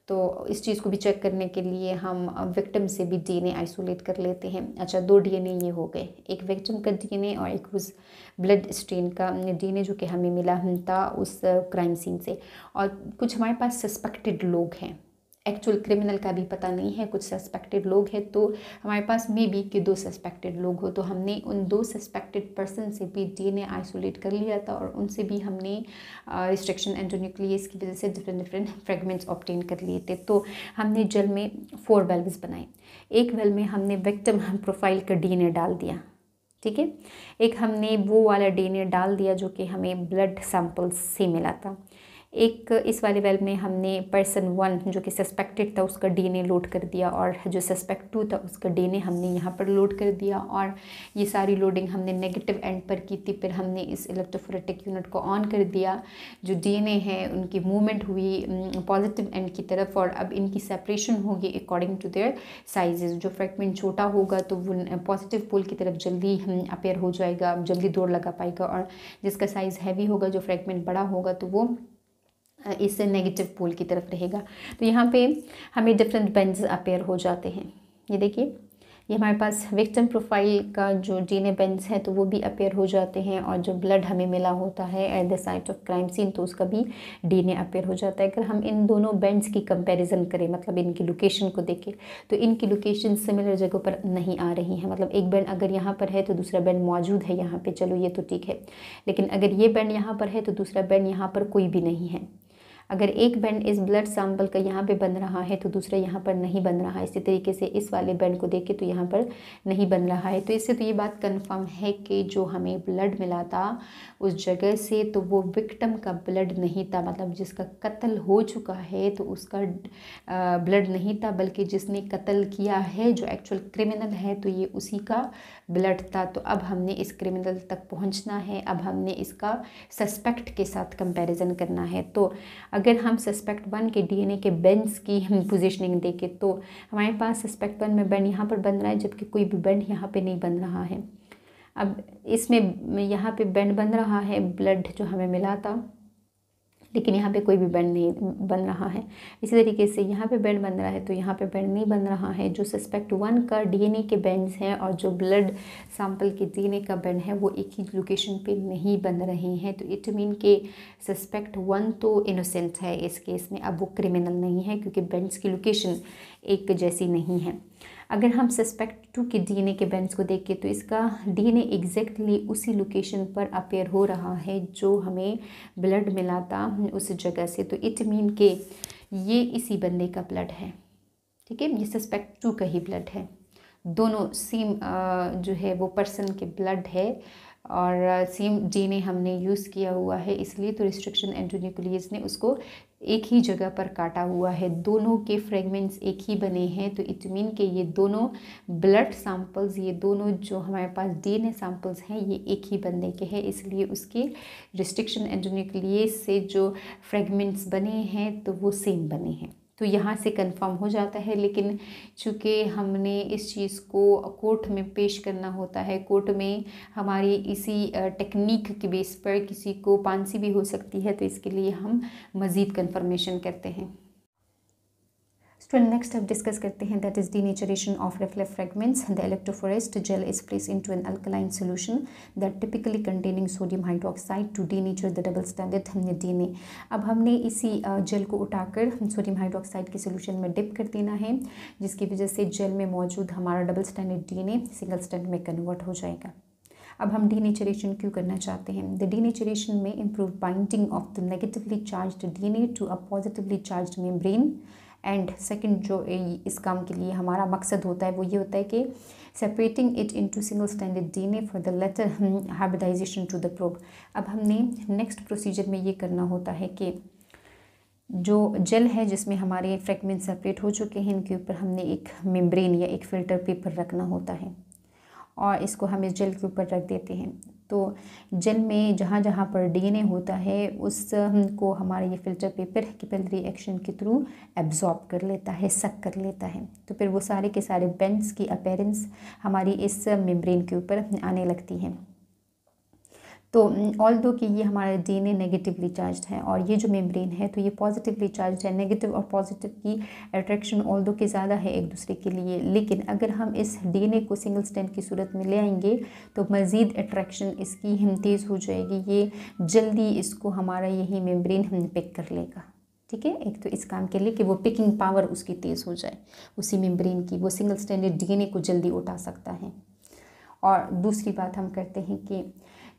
तो इस चीज़ को भी चेक करने के लिए हम विक्टिम से भी डीएनए आइसोलेट कर लेते हैं। अच्छा, 2 डीएनए ये हो गए, एक विक्टिम का डीएनए और एक उस ब्लड स्ट्रेन का डीएनए जो कि हमें मिला था उस क्राइम सीन से। और कुछ हमारे पास सस्पेक्टेड लोग हैं, एक्चुअल क्रिमिनल का भी पता नहीं है, कुछ सस्पेक्टेड लोग हैं, तो हमारे पास मे बी कि 2 सस्पेक्टेड लोग हो, तो हमने उन 2 सस्पेक्टेड पर्सन से भी डीएनए आइसोलेट कर लिया था और उनसे भी हमने रिस्ट्रिक्शन एंडोन्यूक्लियस की वजह से डिफरेंट डिफरेंट फ्रेगमेंट्स ऑब्टेन कर लिए थे। तो हमने जेल में 4 वेल्व्स बनाए। एक वेल में हमने विक्टिम प्रोफाइल का डीएनए डाल दिया, ठीक है। एक हमने वो वाला डीएनए डाल दिया जो कि हमें ब्लड सैंपल्स से मिला था। एक इस वाले वेल में हमने पर्सन 1 जो कि सस्पेक्टेड था उसका डीएनए लोड कर दिया, और जो सस्पेक्ट 2 था उसका डीएनए हमने यहाँ पर लोड कर दिया, और ये सारी लोडिंग हमने नेगेटिव एंड पर की थी। फिर हमने इस इलेक्ट्रोफोरेटिक यूनिट को ऑन कर दिया, जो डीएनए है उनकी मूवमेंट हुई पॉजिटिव एंड की तरफ, और अब इनकी सेपरेशन होगी अकॉर्डिंग टू देयर साइजेस। जो फ्रेगमेंट छोटा होगा तो वो पॉजिटिव पोल की तरफ जल्दी अपेयर हो जाएगा, जल्दी दौड़ लगा पाएगा, और जिसका साइज़ हैवी होगा, जो फ्रेगमेंट बड़ा होगा, तो वो इससे नेगेटिव पोल की तरफ रहेगा। तो यहाँ पे हमें डिफरेंट बेंड्स अपेयर हो जाते हैं। ये देखिए, ये हमारे पास विक्टिम प्रोफाइल का जो डीएनए बेंड्स है तो वो भी अपेयर हो जाते हैं, और जो ब्लड हमें मिला होता है at the site of crime scene तो उसका भी डीएनए अपेयर हो जाता है। अगर हम इन दोनों बेंड्स की कंपैरिजन करें, मतलब इनकी लोकेशन को देखें, तो इनकी लोकेशन सिमिलर जगहों पर नहीं आ रही है। मतलब एक बेंड अगर यहाँ पर है तो दूसरा बेंड मौजूद है यहाँ पर, चलो ये तो ठीक है, लेकिन अगर ये बेंड यहाँ पर है तो दूसरा बेंड यहाँ पर कोई भी नहीं है। अगर एक बेंड इस ब्लड सैंपल का यहाँ पे बन रहा है तो दूसरा यहाँ पर नहीं बन रहा है। इसी तरीके से इस वाले बेंड को देखें तो यहाँ पर नहीं बन रहा है। तो इससे तो ये बात कंफर्म है कि जो हमें ब्लड मिला था उस जगह से तो वो विक्टिम का ब्लड नहीं था, मतलब जिसका कत्ल हो चुका है तो उसका ब्लड नहीं था, बल्कि जिसने कत्ल किया है जो एक्चुअल क्रिमिनल है तो ये उसी का ब्लड था। तो अब हमने इस क्रिमिनल तक पहुँचना है, अब हमने इसका सस्पेक्ट के साथ कंपेरिजन करना है। तो अगर हम सस्पेक्ट 1 के डीएनए के बेंड्स की हम पोजीशनिंग देखें तो हमारे पास सस्पेक्ट 1 में बेंड यहाँ पर बन रहा है, जबकि कोई भी बेंड यहाँ पे नहीं बन रहा है। अब इसमें यहाँ पे बेंड बन रहा है ब्लड जो हमें मिला था लेकिन यहाँ पे कोई भी बैंड नहीं बन रहा है। इसी तरीके से यहाँ पे बैंड बन रहा है तो यहाँ पे बैंड नहीं बन रहा है। जो सस्पेक्ट 1 का डीएनए के बैंड्स हैं और जो ब्लड सैंपल के डीएनए का बैंड है वो एक ही लोकेशन पे नहीं बन रहे हैं। तो इट मीन के सस्पेक्ट 1 तो इनोसेंट है इस केस में, अब वो क्रिमिनल नहीं है क्योंकि बैंड्स की लोकेशन एक जैसी नहीं है। अगर हम सस्पेक्ट 2 के डीएनए के बैंड्स को देखें तो इसका डीएनए एग्जैक्टली उसी लोकेशन पर अपेयर हो रहा है जो हमें ब्लड मिला था उस जगह से। तो इट मीन के ये इसी बंदे का ब्लड है, ठीक है, ये सस्पेक्ट 2 का ही ब्लड है। दोनों सेम जो है वो पर्सन के ब्लड है और सेम डीएनए हमने यूज़ किया हुआ है, इसलिए तो रिस्ट्रिक्शन एंडोन्यूक्लियस ने उसको एक ही जगह पर काटा हुआ है। दोनों के फ्रेगमेंट्स एक ही बने हैं तो इट मीन के ये दोनों ब्लड सैंपल्स, ये दोनों जो हमारे पास डीएनए सैंपल्स हैं ये एक ही बंदे के हैं, इसलिए उसके रिस्ट्रिक्शन एंडोन्यूक्लियस से जो फ्रेगमेंट्स बने हैं तो वो सेम बने हैं। तो यहाँ से कंफर्म हो जाता है। लेकिन चूँकि हमने इस चीज़ को कोर्ट में पेश करना होता है, कोर्ट में हमारी इसी टेक्निक के बेस पर किसी को फांसी भी हो सकती है, तो इसके लिए हम मज़ीद कंफर्मेशन करते हैं। स्टूडेंट नेक्स्ट अब डिस्कस करते हैं that is denaturation of RFLP fragments. The electrophoresed gel is placed into an alkaline solution that typically containing sodium hydroxide to denature the double standard DNA. अब हमने इसी जेल को उठाकर सोडियम हाइड्रोक्साइड के solution में dip कर देना है, जिसकी वजह से जेल में मौजूद हमारा double standard DNA single stand में कन्वर्ट हो जाएगा। अब हम डीनेचरेशन क्यों करना चाहते हैं? द डीनेचरेशन में improve binding of the negatively charged DNA to a positively charged membrane. And second जो इस काम के लिए हमारा मकसद होता है वो ये होता है कि separating it into single standard DNA for the later hybridisation to the probe. अब हमने नेक्स्ट प्रोसीजर में ये करना होता है कि जो जेल है जिसमें हमारे फ्रेगमेंट सेपरेट हो चुके हैं, इनके ऊपर हमने एक मेम्ब्रेन या एक फ़िल्टर पेपर रखना होता है और इसको हम इस जेल के ऊपर रख देते हैं। तो जेल में जहाँ जहाँ पर डीएनए होता है उसको हमारा ये फ़िल्टर पेपर कैपिलरी एक्शन के थ्रू एब्जॉर्ब कर लेता है, सक कर लेता है। तो फिर वो सारे के सारे बैंड्स की अपीयरेंस हमारी इस मेम्ब्रेन के ऊपर आने लगती है। तो ऑल दो कि ये हमारा डीएनए नेगेटिवली चार्ज्ड है और ये जो मेम्ब्रेन है तो ये पॉजिटिवली चार्ज्ड है। नेगेटिव और पॉजिटिव की अट्रैक्शन ऑल दो के ज़्यादा है एक दूसरे के लिए, लेकिन अगर हम इस डीएनए को सिंगल स्ट्रैंड की सूरत में ले आएंगे तो मज़ीद अट्रैक्शन इसकी तेज़ हो जाएगी, ये जल्दी इसको हमारा यही मेम्ब्रेन पिक कर लेगा। ठीक है, एक तो इस काम के लिए कि वो पिकिंग पावर उसकी तेज़ हो जाए उसी मेम्ब्रेन की, वो सिंगल स्ट्रैंडेड डीएनए को जल्दी उठा सकता है। और दूसरी बात हम करते हैं कि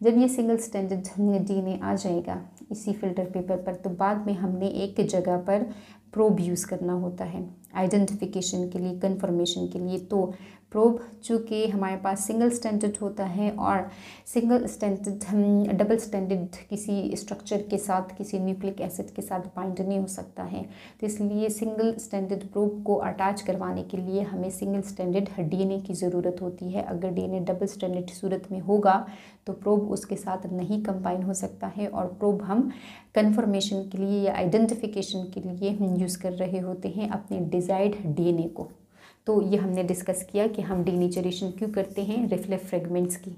जब ये सिंगल स्टैंडर्ड डीएनए आ जाएगा इसी फिल्टर पेपर पर, तो बाद में हमने एक जगह पर प्रोब यूज़ करना होता है आइडेंटिफिकेशन के लिए, कंफर्मेशन के लिए। तो प्रोब चूँकि हमारे पास सिंगल स्टैंडर्ड होता है और सिंगल स्टैंडर्ड डबल स्टैंडर्ड किसी स्ट्रक्चर के साथ, किसी न्यूक्लिक एसिड के साथ बाइंड नहीं हो सकता है, तो इसलिए सिंगल स्टैंडर्ड प्रोब को अटैच करवाने के लिए हमें सिंगल स्टैंडर्ड डीएनए की ज़रूरत होती है। अगर डीएनए डबल स्टैंडर्ड सूरत में होगा तो प्रोब उसके साथ नहीं कंबाइन हो सकता है और प्रोब हम कंफर्मेशन के लिए या आइडेंटिफिकेशन के लिए यूज़ कर रहे होते हैं अपने डिज़ायर्ड डीएनए को। तो ये हमने डिस्कस किया कि हम डीनेचरेशन क्यों करते हैं रिफ्लेक्ट फ्रेगमेंट्स की।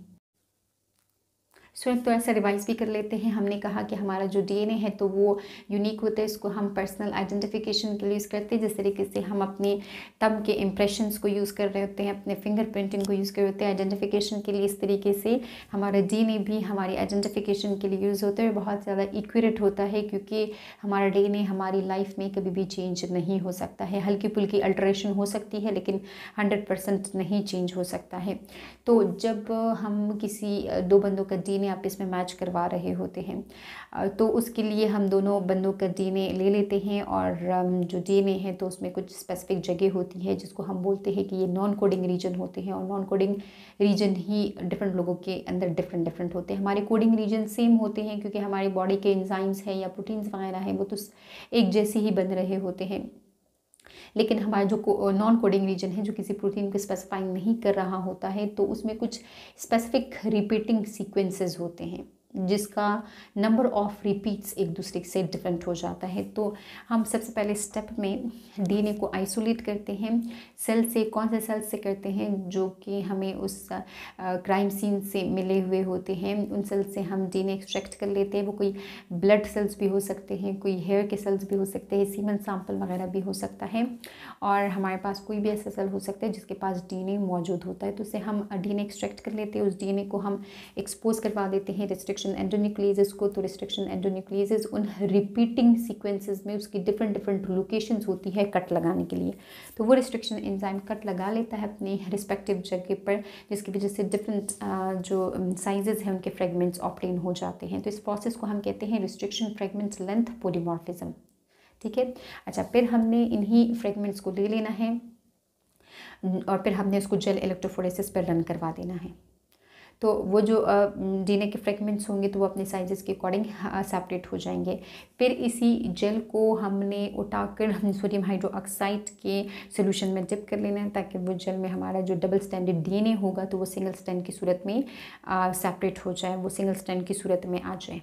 तो ऐसा रिवाइज भी कर लेते हैं। हमने कहा कि हमारा जो डीएनए है तो वो यूनिक होता है, इसको हम पर्सनल आइडेंटिफिकेशन के लिए यूज़ करते हैं। जिस तरीके से हम अपने थंब के इम्प्रेशंस को यूज़ कर रहे होते हैं, अपने फिंगर प्रिंटिंग को यूज़ कर रहे होते हैं आइडेंटिफिकेशन के लिए, इस तरीके से हमारा डीएनए भी हमारी आइडेंटिफिकेशन के लिए यूज़ होता है। बहुत ज़्यादा एक्यूरेट होता है क्योंकि हमारा डीएनए हमारी लाइफ में कभी भी चेंज नहीं हो सकता है। हल्की फुल्की अल्टरेशन हो सकती है लेकिन 100% नहीं चेंज हो सकता है। तो जब हम किसी दो बंदों का डीएनए आपस में मैच करवा रहे होते हैं तो उसके लिए हम दोनों बंदों का डीएनए ले लेते हैं और जो डीएनए है तो उसमें कुछ स्पेसिफिक जगह होती है जिसको हम बोलते हैं कि ये नॉन कोडिंग रीजन होते हैं और नॉन कोडिंग रीजन ही डिफरेंट लोगों के अंदर डिफरेंट होते हैं। हमारे कोडिंग रीजन सेम होते हैं क्योंकि हमारी बॉडी के एंजाइम्स है या प्रोटीन्स वगैरह हैं वो तो एक जैसे ही बन रहे होते हैं, लेकिन हमारा जो नॉन कोडिंग रीजन है जो किसी प्रोटीन को स्पेसिफाई नहीं कर रहा होता है तो उसमें कुछ स्पेसिफिक रिपीटिंग सीक्वेंसेस होते हैं। जिसका नंबर ऑफ रिपीट्स एक दूसरे से डिफरेंट हो जाता है। तो हम सबसे पहले स्टेप में डीएनए को आइसोलेट करते हैं। सेल से, कौन से सेल से करते हैं, जो कि हमें उस क्राइम सीन से मिले हुए होते हैं। उन सेल से हम डीएनए एक्सट्रैक्ट कर लेते हैं। वो कोई ब्लड सेल्स भी हो सकते हैं, कोई हेयर के सेल्स भी हो सकते हैं, सीमन सैंपल वगैरह भी हो सकता है, और हमारे पास कोई भी ऐसा सेल हो सकता है जिसके पास डीएनए मौजूद होता है। तो उससे हम डीएनए एक्सट्रैक्ट कर लेते हैं। उस डीएनए को हम एक्सपोज करवा देते हैं रिस्ट्रिक्शन एंडोन्यूक्लियेजेस को। तो रिस्ट्रिक्शन एंडोन्यूक्लियेजेस उन रिपीटिंग सीक्वेंसेस में उसकी डिफरेंट लोकेशंस होती है कट लगाने के लिए। तो वो रिस्ट्रिक्शन एंजाइम कट लगा लेता है अपनी रिस्पेक्टिव जगह पर, जिसकी वजह से डिफरेंट जो साइजेस हैं उनके फ्रेगमेंट्स ऑब्टेन हो जाते हैं। तो इस प्रोसेस को हम कहते हैं रिस्ट्रिक्शन फ्रेगमेंट लेंथ पॉलीमॉर्फिज्म। ठीक है। अच्छा, फिर हमने इन्हीं फ्रेगमेंट्स को ले लेना है और फिर हमने उसको जेल इलेक्ट्रोफोरेसिस पर रन करवा देना है। तो वो जो डीएनए के फ्रेगमेंट्स होंगे तो वो अपने साइजेस के अकॉर्डिंग सेपरेट हो जाएंगे। फिर इसी जेल को हमने उठाकर सोडियम हाइड्रोक्साइड के सोल्यूशन में डिप कर लेना है, ताकि वो जेल में हमारा जो डबल स्टैंडर्ड डीएनए होगा तो वो सिंगल स्टैंड की सूरत में सेपरेट हो जाए, वो सिंगल स्टैंड की सूरत में आ जाए।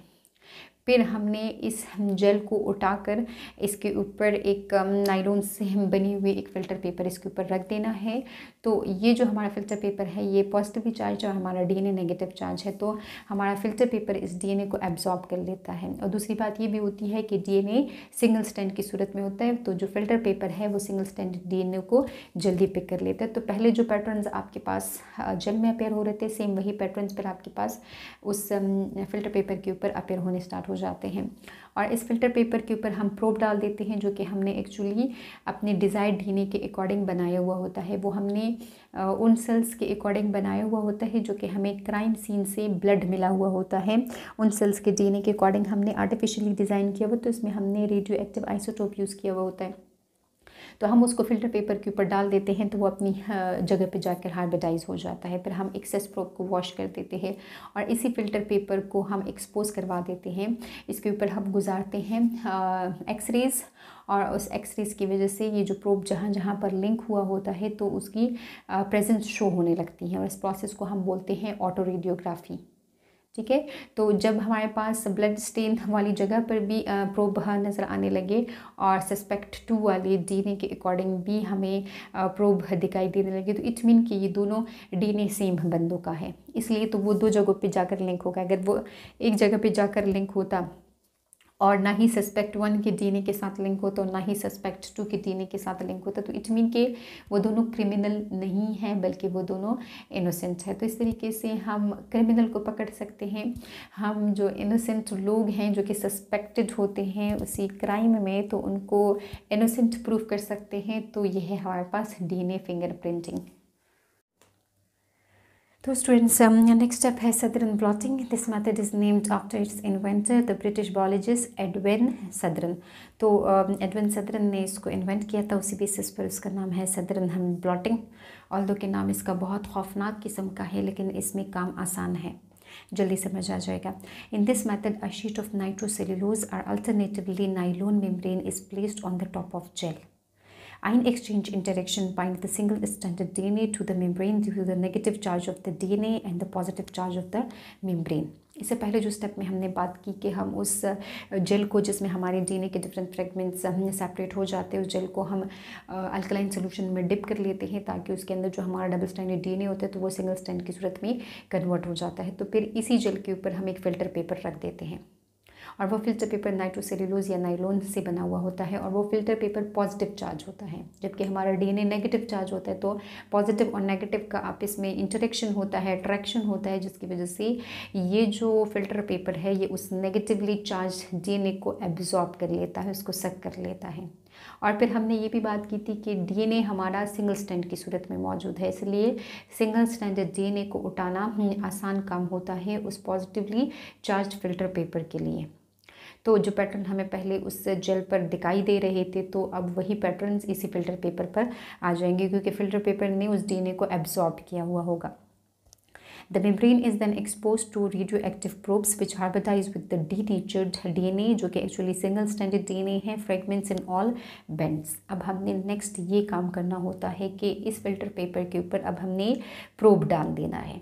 फिर हमने इस जेल को उठाकर इसके ऊपर एक नायलॉन से बनी हुई एक फ़िल्टर पेपर इसके ऊपर रख देना है। तो ये जो हमारा फ़िल्टर पेपर है ये पॉजिटिवली चार्ज और हमारा डीएनए नेगेटिव चार्ज है, तो हमारा फ़िल्टर पेपर इस डीएनए को एब्जॉर्ब कर लेता है। और दूसरी बात ये भी होती है कि डीएनए सिंगल स्टैंड की सूरत में होता है, तो जो फ़िल्टर पेपर है वो सिंगल स्टैंड डीएनए को जल्दी पिक कर लेता है। तो पहले जो पैटर्न्स आपके पास जेल में अपेयर हो रहे थे, सेम वही पैटर्न्स फिर आपके पास उस फ़िल्टर पेपर के ऊपर अपेयर होने स्टार्ट हो जाते हैं। और इस फ़िल्टर पेपर के ऊपर हम प्रोब डाल देते हैं, जो कि हमने एक्चुअली अपने डिज़ायर्ड डीएनए के अकॉर्डिंग बनाया हुआ होता है। वो हमने उन सेल्स के अकॉर्डिंग बनाया हुआ होता है जो कि हमें क्राइम सीन से ब्लड मिला हुआ होता है। उन सेल्स के डीएनए के अकॉर्डिंग हमने आर्टिफिशियली डिज़ाइन किया हुआ, तो इसमें हमने रेडियो एक्टिव आइसोटोप यूज़ किया हुआ होता है। तो हम उसको फ़िल्टर पेपर के ऊपर डाल देते हैं तो वो अपनी जगह पे जाकर हाइब्रिडाइज हो जाता है। फिर हम एक्सेस प्रोब को वॉश कर देते हैं और इसी फ़िल्टर पेपर को हम एक्सपोज करवा देते हैं। इसके ऊपर हम गुजारते हैं एक्सरेज़, और उस एक्सरेज़ की वजह से ये जो प्रोब जहाँ जहाँ पर लिंक हुआ होता है तो उसकी प्रेजेंस शो होने लगती है, और इस प्रोसेस को हम बोलते हैं ऑटो रेडियोग्राफी। ठीक है। तो जब हमारे पास ब्लड स्टेन वाली जगह पर भी प्रोब नज़र आने लगे और सस्पेक्ट 2 वाली डीएनए के अकॉर्डिंग भी हमें प्रोब दिखाई देने लगे, तो इट मीन कि ये दोनों डीएनए सेम बंदों का है, इसलिए तो वो 2 जगहों पे जाकर लिंक होगा। अगर वो एक जगह पे जाकर लिंक होता और ना ही सस्पेक्ट 1 के डीएनए के साथ लिंक होता और ना ही सस्पेक्ट 2 के डीएनए के साथ लिंक होता, तो इट मीन के वो दोनों क्रिमिनल नहीं हैं, बल्कि वो दोनों इनोसेंट है। तो इस तरीके से हम क्रिमिनल को पकड़ सकते हैं। हम जो इनोसेंट लोग हैं जो कि सस्पेक्टेड होते हैं उसी क्राइम में, तो उनको इनोसेंट प्रूफ कर सकते हैं। तो यह है हमारे पास डीएनए फिंगरप्रिंटिंग। तो स्टूडेंट्स, नेक्स्ट स्टेप है southern blotting. This method is named after it's inventor the British biologist Edwin southern. तो एडविन सदरन ने इसको इन्वेंट किया था, उसी बेसिस पर उसका नाम है सदरन ब्लॉटिंग। ऑल्दो कि नाम इसका बहुत खौफनाक किस्म का है, लेकिन इसमें काम आसान है, जल्दी समझ आ जाएगा। In this method a sheet of nitrocellulose और alternatively nylon membrane is placed on the top of gel. Ion exchange interaction bind the single stranded DNA to the membrane due to the negative charge of the DNA and the positive charge of the membrane. इससे पहले जो step में हमने बात की कि हम उस जेल को, जिसमें हमारे डीएनए के डिफरेंट फ्रेगमेंट्स सेपरेट हो जाते हैं, उस जेल को हम अल्कलाइन सोल्यूशन में डिप कर लेते हैं ताकि उसके अंदर जो हमारा डबल स्टैंडर्ड डीएनए होता है तो वो सिंगल स्टैंड की सूरत में कन्वर्ट हो जाता है। तो फिर इसी जेल के ऊपर हम एक फ़िल्टर पेपर रख देते हैं, और वो फ़िल्टर पेपर नाइट्रोसेल्यूलोज या नाइलोन से बना हुआ होता है, और वो फ़िल्टर पेपर पॉजिटिव चार्ज होता है, जबकि हमारा डीएनए नेगेटिव चार्ज होता है। तो पॉजिटिव और नेगेटिव का आपस में इंटरेक्शन होता है, अट्रैक्शन होता है, जिसकी वजह से ये जो फ़िल्टर पेपर है ये उस नेगेटिवली चार्ज डीएनए को एब्जॉर्ब कर लेता है, उसको सक कर लेता है। और फिर हमने ये भी बात की थी कि डीएनए हमारा सिंगल स्टैंड की सूरत में मौजूद है, इसलिए सिंगल स्टैंडर्ड डीएनए को उठाना आसान काम होता है उस पॉजिटिवली चार्ज फ़िल्टर पेपर के लिए। तो जो पैटर्न हमें पहले उस जेल पर दिखाई दे रहे थे, तो अब वही पैटर्न्स इसी फ़िल्टर पेपर पर आ जाएंगे, क्योंकि फ़िल्टर पेपर ने उस डीएनए को एब्जॉर्ब किया हुआ होगा। The membrane is then exposed to radioactive probes which hybridize with the denatured DNA, जो कि एक्चुअली सिंगल स्टैंडर्ड डीएनए है, फ्रेगमेंट्स इन ऑल बेंड्स। अब हमने नेक्स्ट ये काम करना होता है कि इस फिल्टर पेपर के ऊपर अब हमने प्रोब डाल देना है,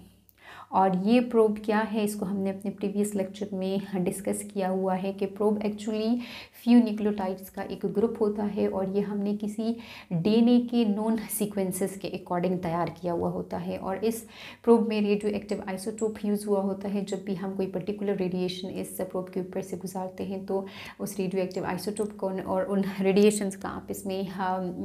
और ये प्रोब क्या है, इसको हमने अपने प्रीवियस लेक्चर में डिस्कस किया हुआ है कि प्रोब एक्चुअली फ्यू न्यूक्लियोटाइड्स का एक ग्रुप होता है और ये हमने किसी डीएनए के नोन सीक्वेंसेस के अकॉर्डिंग तैयार किया हुआ होता है। और इस प्रोब में रेडियो एक्टिव आइसोटोप यूज़ हुआ होता है। जब भी हम कोई पर्टिकुलर रेडिएशन इस प्रोब के ऊपर से गुजारते हैं तो उस रेडियो एक्टिव आइसोटोप को और उन रेडिएशंस का आपस में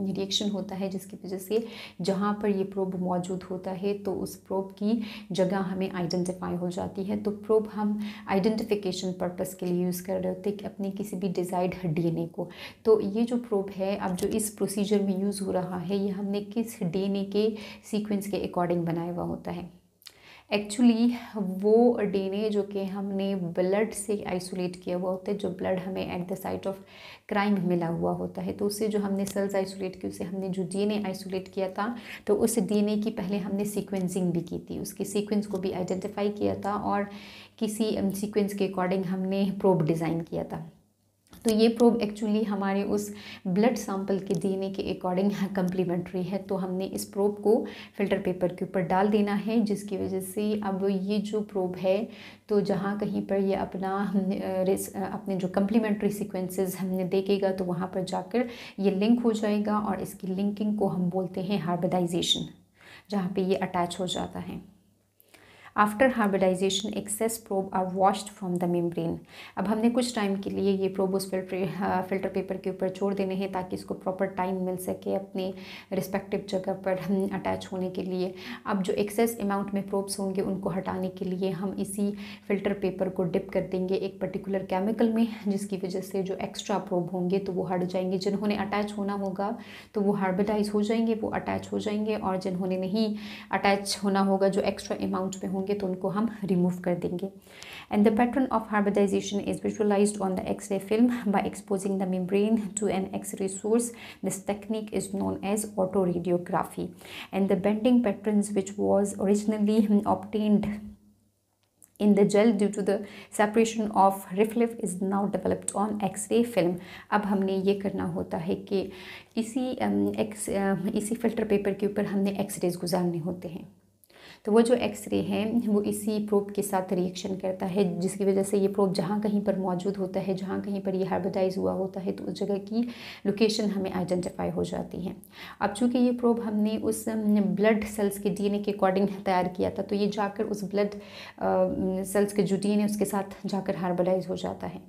रिएक्शन होता है, जिसकी वजह से जहाँ पर ये प्रोब मौजूद होता है तो उस प्रोब की जगह हमें आइडेंटिफाई हो जाती है। तो प्रोब हम आइडेंटिफिकेशन पर्पस के लिए यूज़ कर रहे होते हैं कि अपने किसी भी डिज़ायर्ड डीएनए को। तो ये जो प्रोब है अब जो इस प्रोसीजर में यूज़ हो रहा है, ये हमने किस डीएनए के सीक्वेंस के अकॉर्डिंग बनाया हुआ होता है। एक्चुअली वो डीएनए जो कि हमने ब्लड से आइसोलेट किया हुआ होता है, जो ब्लड हमें at the site of crime मिला हुआ होता है, तो उससे जो हमने सेल्स आइसोलेट की, उससे हमने जो डीएनए आइसोलेट किया था, तो उस डीएनए की पहले हमने सीक्वेंसिंग भी की थी, उसके सीक्वेंस को भी आइडेंटिफाई किया था और किसी सीक्वेंस के अकॉर्डिंग हमने प्रोब डिज़ाइन किया था। तो ये प्रोब एक्चुअली हमारे उस ब्लड सैंपल के डीएनए के अकॉर्डिंग कम्प्लीमेंट्री है। तो हमने इस प्रोब को फिल्टर पेपर के ऊपर डाल देना है, जिसकी वजह से अब ये जो प्रोब है तो जहाँ कहीं पर ये अपने जो कम्प्लीमेंट्री सीक्वेंसेस हमने देखेगा तो वहाँ पर जाकर ये लिंक हो जाएगा और इसकी लिंकिंग को हम बोलते हैं हाइब्रिडाइजेशन, जहाँ पे ये अटैच हो जाता है। After hybridisation excess probe are washed from the membrane. अब हमने कुछ टाइम के लिए ये प्रोब उस फिल्टर पेपर के ऊपर छोड़ देने हैं ताकि इसको प्रॉपर टाइम मिल सके अपने रिस्पेक्टिव जगह पर अटैच होने के लिए। अब जो एक्सेस अमाउंट में प्रोब्स होंगे उनको हटाने के लिए हम इसी फिल्टर पेपर को डिप कर देंगे एक पर्टिकुलर केमिकल में, जिसकी वजह से जो एक्स्ट्रा प्रोब होंगे तो वो हट जाएंगे। जिन्होंने अटैच होना होगा तो वो हाइब्रिडाइज हो जाएंगे, वो अटैच हो जाएंगे, और जिन्होंने नहीं अटैच होना होगा, जो एक्स्ट्रा अमाउंट में होंगे, तो उनको हम रिमूव कर देंगे। And the pattern of hybridisation is visualised on the X-ray film by exposing the membrane to an X-ray source. This technique is known as autoradiography and the bending patterns which was originally obtained in the gel due to the separation of reflex is now developed on X-ray film। अब हमने ये करना होता है कि इसी filter paper के ऊपर हमने एक्सरेज गुजारने होते हैं। तो वो जो एक्सरे हैं वो इसी प्रोब के साथ रिएक्शन करता है, जिसकी वजह से ये प्रोब जहाँ कहीं पर मौजूद होता है, जहाँ कहीं पर ये हाइब्रिडाइज हुआ होता है, तो उस जगह की लोकेशन हमें आइडेंटिफाई हो जाती है। अब चूँकि ये प्रोब हमने उस ब्लड सेल्स के डीएनए के अकॉर्डिंग तैयार किया था, तो ये जाकर उस ब्लड सेल्स के जो डीएनए उसके साथ जाकर हाइब्रिडाइज हो जाता है।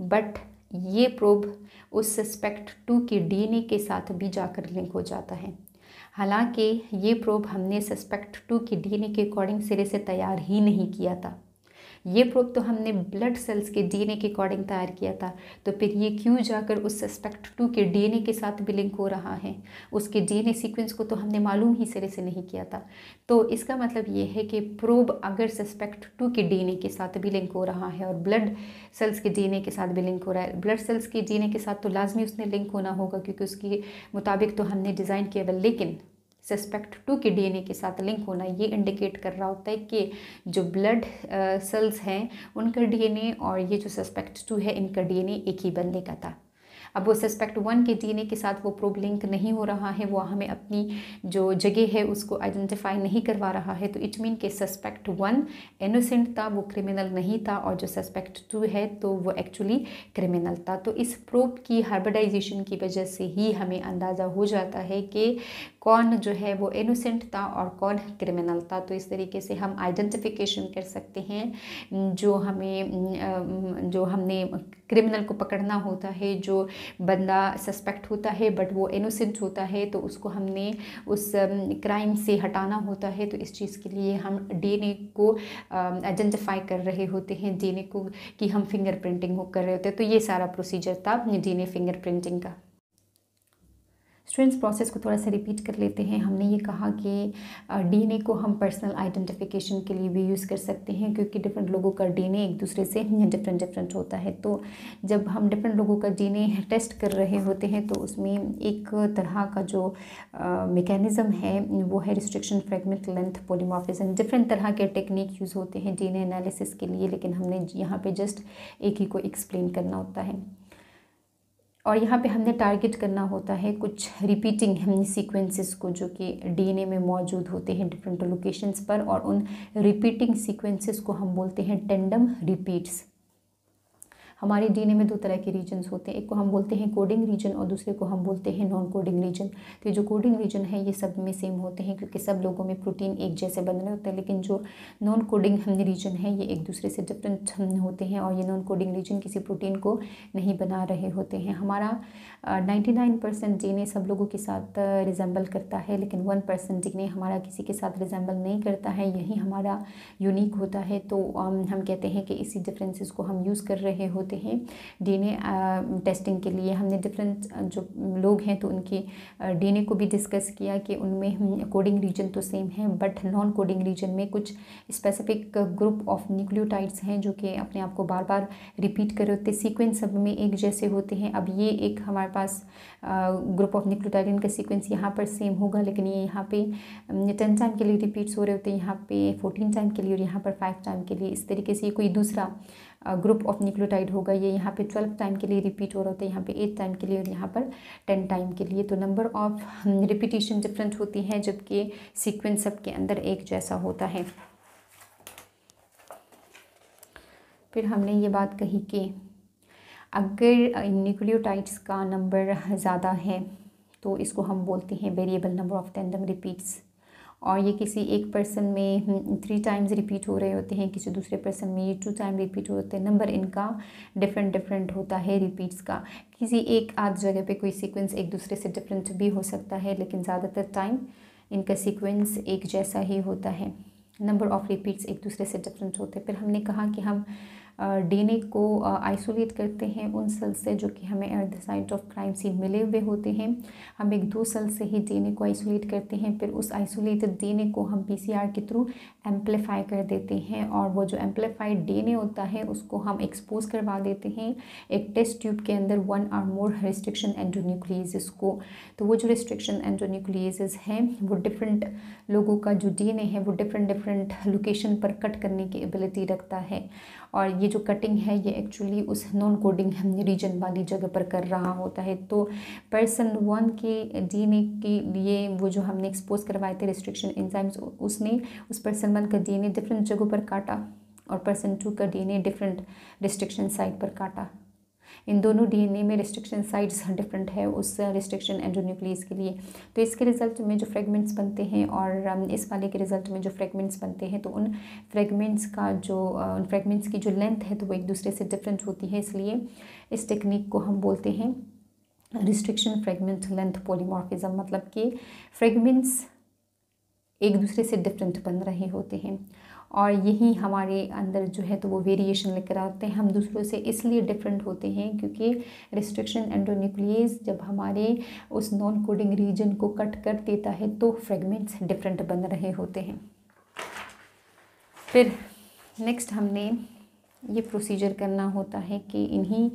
बट ये प्रोब उस सस्पेक्ट 2 के डीएनए के साथ भी जाकर लिंक हो जाता है। हालांकि ये प्रोब हमने सस्पेक्ट 2 के डीएनए के अकॉर्डिंग सिरे से तैयार ही नहीं किया था। ये प्रोब तो हमने ब्लड सेल्स के डीएनए के अकॉर्डिंग तैयार किया था, तो फिर ये क्यों जाकर उस सस्पेक्ट 2 के डीएनए के साथ भी लिंक हो रहा है? उसके डीएनए सीक्वेंस को तो हमने मालूम ही सिरे से नहीं किया था। तो इसका मतलब ये है कि प्रोब अगर सस्पेक्ट 2 के डीएनए के साथ भी लिंक हो रहा है और ब्लड सेल्स के डीएनए के साथ भी लिंक हो रहा है, ब्लड सेल्स के डीएनए के साथ तो लाजमी उसने लिंक होना होगा क्योंकि उसके मुताबिक तो हमने डिज़ाइन किया, लेकिन सस्पेक्ट 2 के डीएनए के साथ लिंक होना ये इंडिकेट कर रहा होता है कि जो ब्लड सेल्स हैं उनका डीएनए और ये जो सस्पेक्ट 2 है इनका डीएनए एक ही बनने का था। अब वो सस्पेक्ट 1 के डीएनए के साथ वो प्रोब लिंक नहीं हो रहा है, वो हमें अपनी जो जगह है उसको आइडेंटिफाई नहीं करवा रहा है, तो इट मीन के सस्पेक्ट 1 इनोसेंट था, वो क्रिमिनल नहीं था, और जो सस्पेक्ट 2 है तो वो एक्चुअली क्रिमिनल था। तो इस प्रोब की हाइब्रिडाइजेशन की वजह से ही हमें अंदाज़ा हो जाता है कि कौन जो है वो इनोसेंट था और कौन क्रिमिनल था। तो इस तरीके से हम आइडेंटिफिकेशन कर सकते हैं। जो हमने क्रिमिनल को पकड़ना होता है, जो बंदा सस्पेक्ट होता है बट वो इनोसेंट होता है, तो उसको हमने उस क्राइम से हटाना होता है। तो इस चीज़ के लिए हम डीएनए को आइडेंटिफाई कर रहे होते हैं, डीएनए को कि हम फिंगरप्रिंटिंग कर रहे होते हैं। तो ये सारा प्रोसीजर था डीएनए फिंगरप्रिंटिंग का। स्टूडेंट्स, प्रोसेस को थोड़ा सा रिपीट कर लेते हैं। हमने ये कहा कि डीएनए को हम पर्सनल आइडेंटिफिकेशन के लिए भी यूज़ कर सकते हैं, क्योंकि डिफरेंट लोगों का डीएनए एक दूसरे से डिफरेंट होता है। तो जब हम डिफरेंट लोगों का डीएनए टेस्ट कर रहे होते हैं तो उसमें एक तरह का जो मैकेनिज़्म है वो है restriction, fragment length, polymorphism. Different तरह के टेक्निक यूज़ होते हैं डीएनए एनालिसिस के लिए, लेकिन हमने यहाँ पर जस्ट एक ही को एक्सप्लेन करना होता है। और यहाँ पे हमने टारगेट करना होता है कुछ रिपीटिंग सीक्वेंसेस को जो कि डीएनए में मौजूद होते हैं डिफरेंट लोकेशंस पर, और उन रिपीटिंग सीक्वेंसेस को हम बोलते हैं टेंडम रिपीट्स। हमारे डीएनए में दो तरह के रीजन्स होते हैं, एक को हम बोलते हैं कोडिंग रीजन और दूसरे को हम बोलते हैं नॉन कोडिंग रीजन। तो ये जो कोडिंग रीजन है ये सब में सेम होते हैं क्योंकि सब लोगों में प्रोटीन एक जैसे बन रहे होते हैं, लेकिन जो नॉन कोडिंग रीजन है ये एक दूसरे से डिफरेंट होते हैं और ये नॉन कोडिंग रीजन किसी प्रोटीन को नहीं बना रहे होते हैं। हमारा 99% डीएनए सब लोगों के साथ रिजेंबल करता है, लेकिन 1% डीएनए हमारा किसी के साथ रिजेंबल नहीं करता है, यही हमारा यूनिक होता है। तो हम कहते हैं कि इसी डिफरेंसेस को हम यूज़ कर रहे होते हैं डीएनए टेस्टिंग के लिए। हमने डिफरेंट जो लोग हैं तो उनकी डीएनए को भी डिस्कस किया कि उनमें कोडिंग रीजन तो सेम है, बट नॉन कोडिंग रीजन में कुछ स्पेसिफिक ग्रुप ऑफ न्यूक्लियोटाइड्स हैं जो कि अपने आप को बार बार रिपीट कर रहे होते हैं, सीक्वेंस सब में एक जैसे होते हैं। अब ये एक हमारे पास ग्रुप ऑफ न्यूक्लियोटाइड, इनका सीक्वेंस यहाँ पर सेम होगा, लेकिन ये यहाँ पे 10 टाइम के लिए रिपीट्स हो रहे होते हैं, यहाँ पे 14 टाइम के लिए और यहाँ पर 5 टाइम के लिए। इस तरीके से ये कोई दूसरा ग्रुप ऑफ न्यूक्लियोटाइड होगा, ये यहाँ पे 12 टाइम के लिए रिपीट हो रहा होता है, यहाँ पे 8 टाइम के लिए और यहाँ पर 10 टाइम के लिए। तो नंबर ऑफ रिपीटिशन डिफरेंट होती है जबकि सीक्वेंस सब के अंदर एक जैसा होता है। फिर हमने ये बात कही कि अगर न्यूक्लियोटाइड्स का नंबर ज़्यादा है तो इसको हम बोलते हैं variable number of tandem repeats, और ये किसी एक पर्सन में 3 टाइम्स रिपीट हो रहे होते हैं, किसी दूसरे पर्सन में ये 2 टाइम रिपीट होते हैं। नंबर इनका डिफरेंट होता है रिपीट्स का। किसी एक आध जगह पे कोई सीक्वेंस एक दूसरे से डिफरेंट भी हो सकता है, लेकिन ज़्यादातर टाइम इनका सीक्वेंस एक जैसा ही होता है। नंबर ऑफ रिपीट्स एक दूसरे से डिफरेंट होते हैं। फिर हमने कहा कि हम डीएनए को आइसोलेट करते हैं उन सेल से जो कि हमें at the site of crime scene मिले हुए होते हैं। हम 1-2 सेल से ही डीएनए को आइसोलेट करते हैं, फिर उस आइसोलेटेड डीएनए को हम पीसीआर के थ्रू एम्पलीफाई कर देते हैं, और वो जो एम्पलीफाइड डीएनए होता है उसको हम एक्सपोज करवा देते हैं एक टेस्ट ट्यूब के अंदर 1 और मोर रिस्ट्रिक्शन एंडोन्यूक्लियेसेस को। तो वो जो रिस्ट्रिक्शन एंडोन्यूक्लियेसेस हैं वो डिफरेंट लोगों का जो डीएनए है वो डिफरेंट लोकेशन पर कट करने की एबिलिटी रखता है, और ये जो कटिंग है ये एक्चुअली उस नॉन कोडिंग रीजन वाली जगह पर कर रहा होता है। तो पर्सन 1 के डीएनए के लिए वो जो हमने एक्सपोज करवाए थे रिस्ट्रिक्शन एंजाइम्स, उसने उस पर्सन 1 का डीएनए डिफरेंट जगहों पर काटा और पर्सन 2 का डीएनए डिफरेंट रिस्ट्रिक्शन साइट पर काटा। इन दोनों डीएनए में रिस्ट्रिक्शन साइट्स डिफरेंट है उस रिस्ट्रिक्शन एंडोन्यूक्लियस के लिए। तो इसके रिजल्ट में जो फ्रेगमेंट्स बनते हैं और इस वाले के रिजल्ट में जो फ्रेगमेंट्स बनते हैं, तो उन फ्रेगमेंट्स की जो लेंथ है तो वो एक दूसरे से डिफरेंट होती है। इसलिए इस टेक्निक को हम बोलते हैं रिस्ट्रिक्शन फ्रेगमेंट लेंथ पॉलीमॉर्फिज्म, मतलब कि फ्रेगमेंट्स एक दूसरे से डिफरेंट बन रहे होते हैं, और यही हमारे अंदर जो है तो वो वेरिएशन लेकर आते हैं। हम दूसरों से इसलिए डिफरेंट होते हैं क्योंकि रिस्ट्रिक्शन एंडोन्यूक्लियस जब हमारे उस नॉन कोडिंग रीजन को कट कर देता है तो फ्रेगमेंट्स डिफरेंट बन रहे होते हैं। फिर नेक्स्ट हमने ये प्रोसीजर करना होता है कि इन्हीं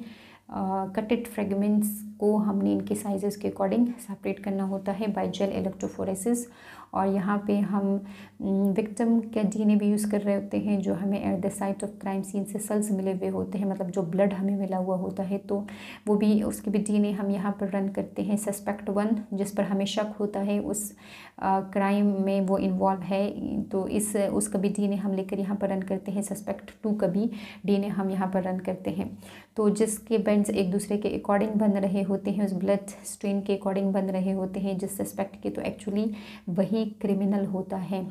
कटेड फ्रेगमेंट्स को हमने इनके साइजेस के अकॉर्डिंग सेपरेट करना होता है बाय जेल इलेक्ट्रोफोरेसिस। और यहाँ पे हम विक्टिम का डीएनए भी यूज़ कर रहे होते हैं जो हमें at the site of crime scene से सेल्स मिले हुए होते हैं, मतलब जो ब्लड हमें मिला हुआ होता है, तो वो भी उसके भी डीएनए हम यहाँ पर रन करते हैं। सस्पेक्ट 1 जिस पर हमें शक होता है उस क्राइम में वो इन्वॉल्व है, तो उसका भी डीएनए हम लेकर यहाँ पर रन करते हैं। सस्पेक्ट 2 का भी डीएनए हम यहाँ पर रन करते हैं। तो जिसके बैंड्स एक दूसरे के अकॉर्डिंग बन रहे होते हैं, उस ब्लड स्ट्रेन के अकॉर्डिंग बन रहे होते हैं जिस सस्पेक्ट के, तो एक्चुअली वही क्रिमिनल होता है।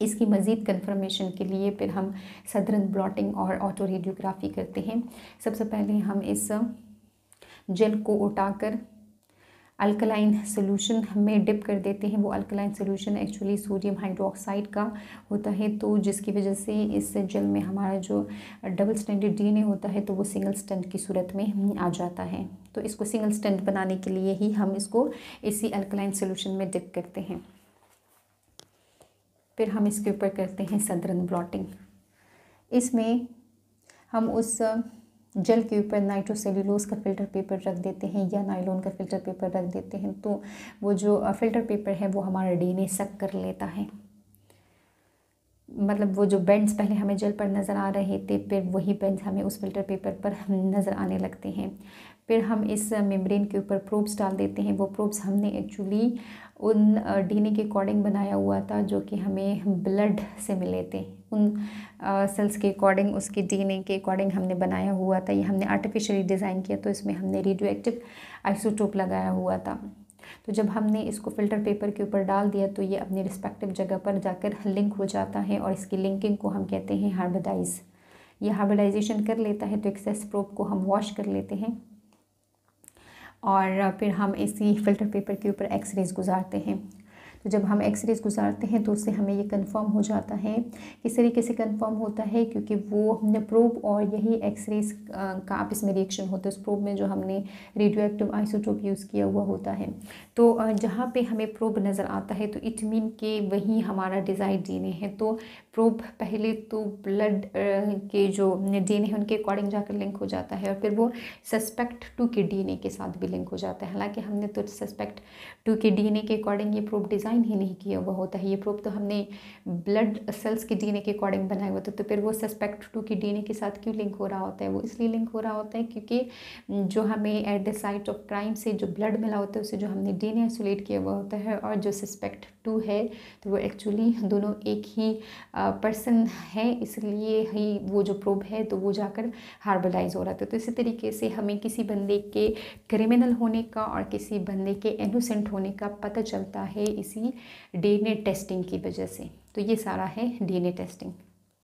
इसकी मज़ीद कन्फर्मेशन के लिए फिर हम सदरन ब्लॉटिंग और ऑटो रेडियोग्राफी करते हैं। सबसे पहले हम इस जेल को उठाकर अल्कलाइन सोल्यूशन में डिप कर देते हैं। वो alkaline solution actually sodium hydroxide का होता है, तो जिसकी वजह से इस जेल में हमारा जो डबल स्टैंडर्ड डीएनए होता है तो वो सिंगल स्टैंड की सूरत में आ जाता है। तो इसको सिंगल स्टैंड बनाने के लिए ही हम इसको इसी अल्कलाइन सोल्यूशन में डिप करते हैं। फिर हम इसके ऊपर करते हैं सदरन ब्लॉटिंग। इसमें हम उस जेल के ऊपर नाइट्रोसेल्यूलोज का फ़िल्टर पेपर रख देते हैं या नायलॉन का फ़िल्टर पेपर रख देते हैं, तो वो जो फ़िल्टर पेपर है वो हमारा डीएनए सक कर लेता है। मतलब वो जो बेंड्स पहले हमें जेल पर नज़र आ रहे थे फिर वही बेंड्स हमें उस फिल्टर पेपर पर नज़र आने लगते हैं। फिर हम इस मेम्ब्रेन के ऊपर प्रोब्स डाल देते हैं। वो प्रोब्स हमने एक्चुअली उन डीएनए के अकॉर्डिंग बनाया हुआ था जो कि हमें ब्लड से मिले थे। उन सेल्स के अकॉर्डिंग, उसके डीएनए के अकॉर्डिंग हमने बनाया हुआ था। ये हमने आर्टिफिशियली डिज़ाइन किया, तो इसमें हमने रेडियो एक्टिव आइसोटोप लगाया हुआ था। तो जब हमने इसको फ़िल्टर पेपर के ऊपर डाल दिया तो ये अपनी रिस्पेक्टिव जगह पर जाकर लिंक हो जाता है और इसकी लिंकिंग को हम कहते हैं हार्बोडाइज। ये हार्बोडाइजेशन कर लेता है तो एक्सेस प्रोब को हम वॉश कर लेते हैं और फिर हम इसी फ़िल्टर पेपर के ऊपर एक्सरेज गुजारते हैं। तो जब हम एक्सरेज गुजारते हैं तो उससे हमें ये कंफर्म हो जाता है। किस तरीके से कंफर्म होता है, क्योंकि वो हमने प्रोब और यही एक्सरेज का आप इसमें रिएक्शन होता है। उस प्रोब में जो हमने रेडियो एक्टिव आइसोटोप यूज़ किया हुआ होता है, तो जहाँ पे हमें प्रोब नज़र आता है तो इट मीन के वही हमारा डिज़ायर्ड डीएनए है। तो प्रोब पहले तो ब्लड के जो डीएनए है उनके अकॉर्डिंग जाकर लिंक हो जाता है और फिर वो सस्पेक्ट 2 के डीएनए के साथ भी लिंक हो जाता है। हालांकि हमने तो सस्पेक्ट 2 के डीएनए के अकॉर्डिंग ये प्रोब डिज़ाइन ही नहीं किया हुआ होता है। ये प्रोब तो हमने ब्लड सेल्स के डीएनए के अकॉर्डिंग बनाया हुआ था। तो फिर वो सस्पेक्ट 2 के डीएनए के साथ क्यों लिंक हो रहा होता है? वो इसलिए लिंक हो रहा होता है क्योंकि जो हमें at the site of crime से जो ब्लड मिला होता है उससे जो हमने डीएनए आइसोलेट किया हुआ होता है और जो सस्पेक्ट 2 है तो वो एक्चुअली दोनों एक ही पर्सन है, इसलिए ही वो जो प्रोब है तो वो जाकर हार्बोडाइज हो रहा था। तो इसी तरीके से हमें किसी बंदे के क्रिमिनल होने का और किसी बंदे के इनोसेंट होने का पता चलता है इसी डीएनए टेस्टिंग की वजह से। तो ये सारा है डीएनए टेस्टिंग।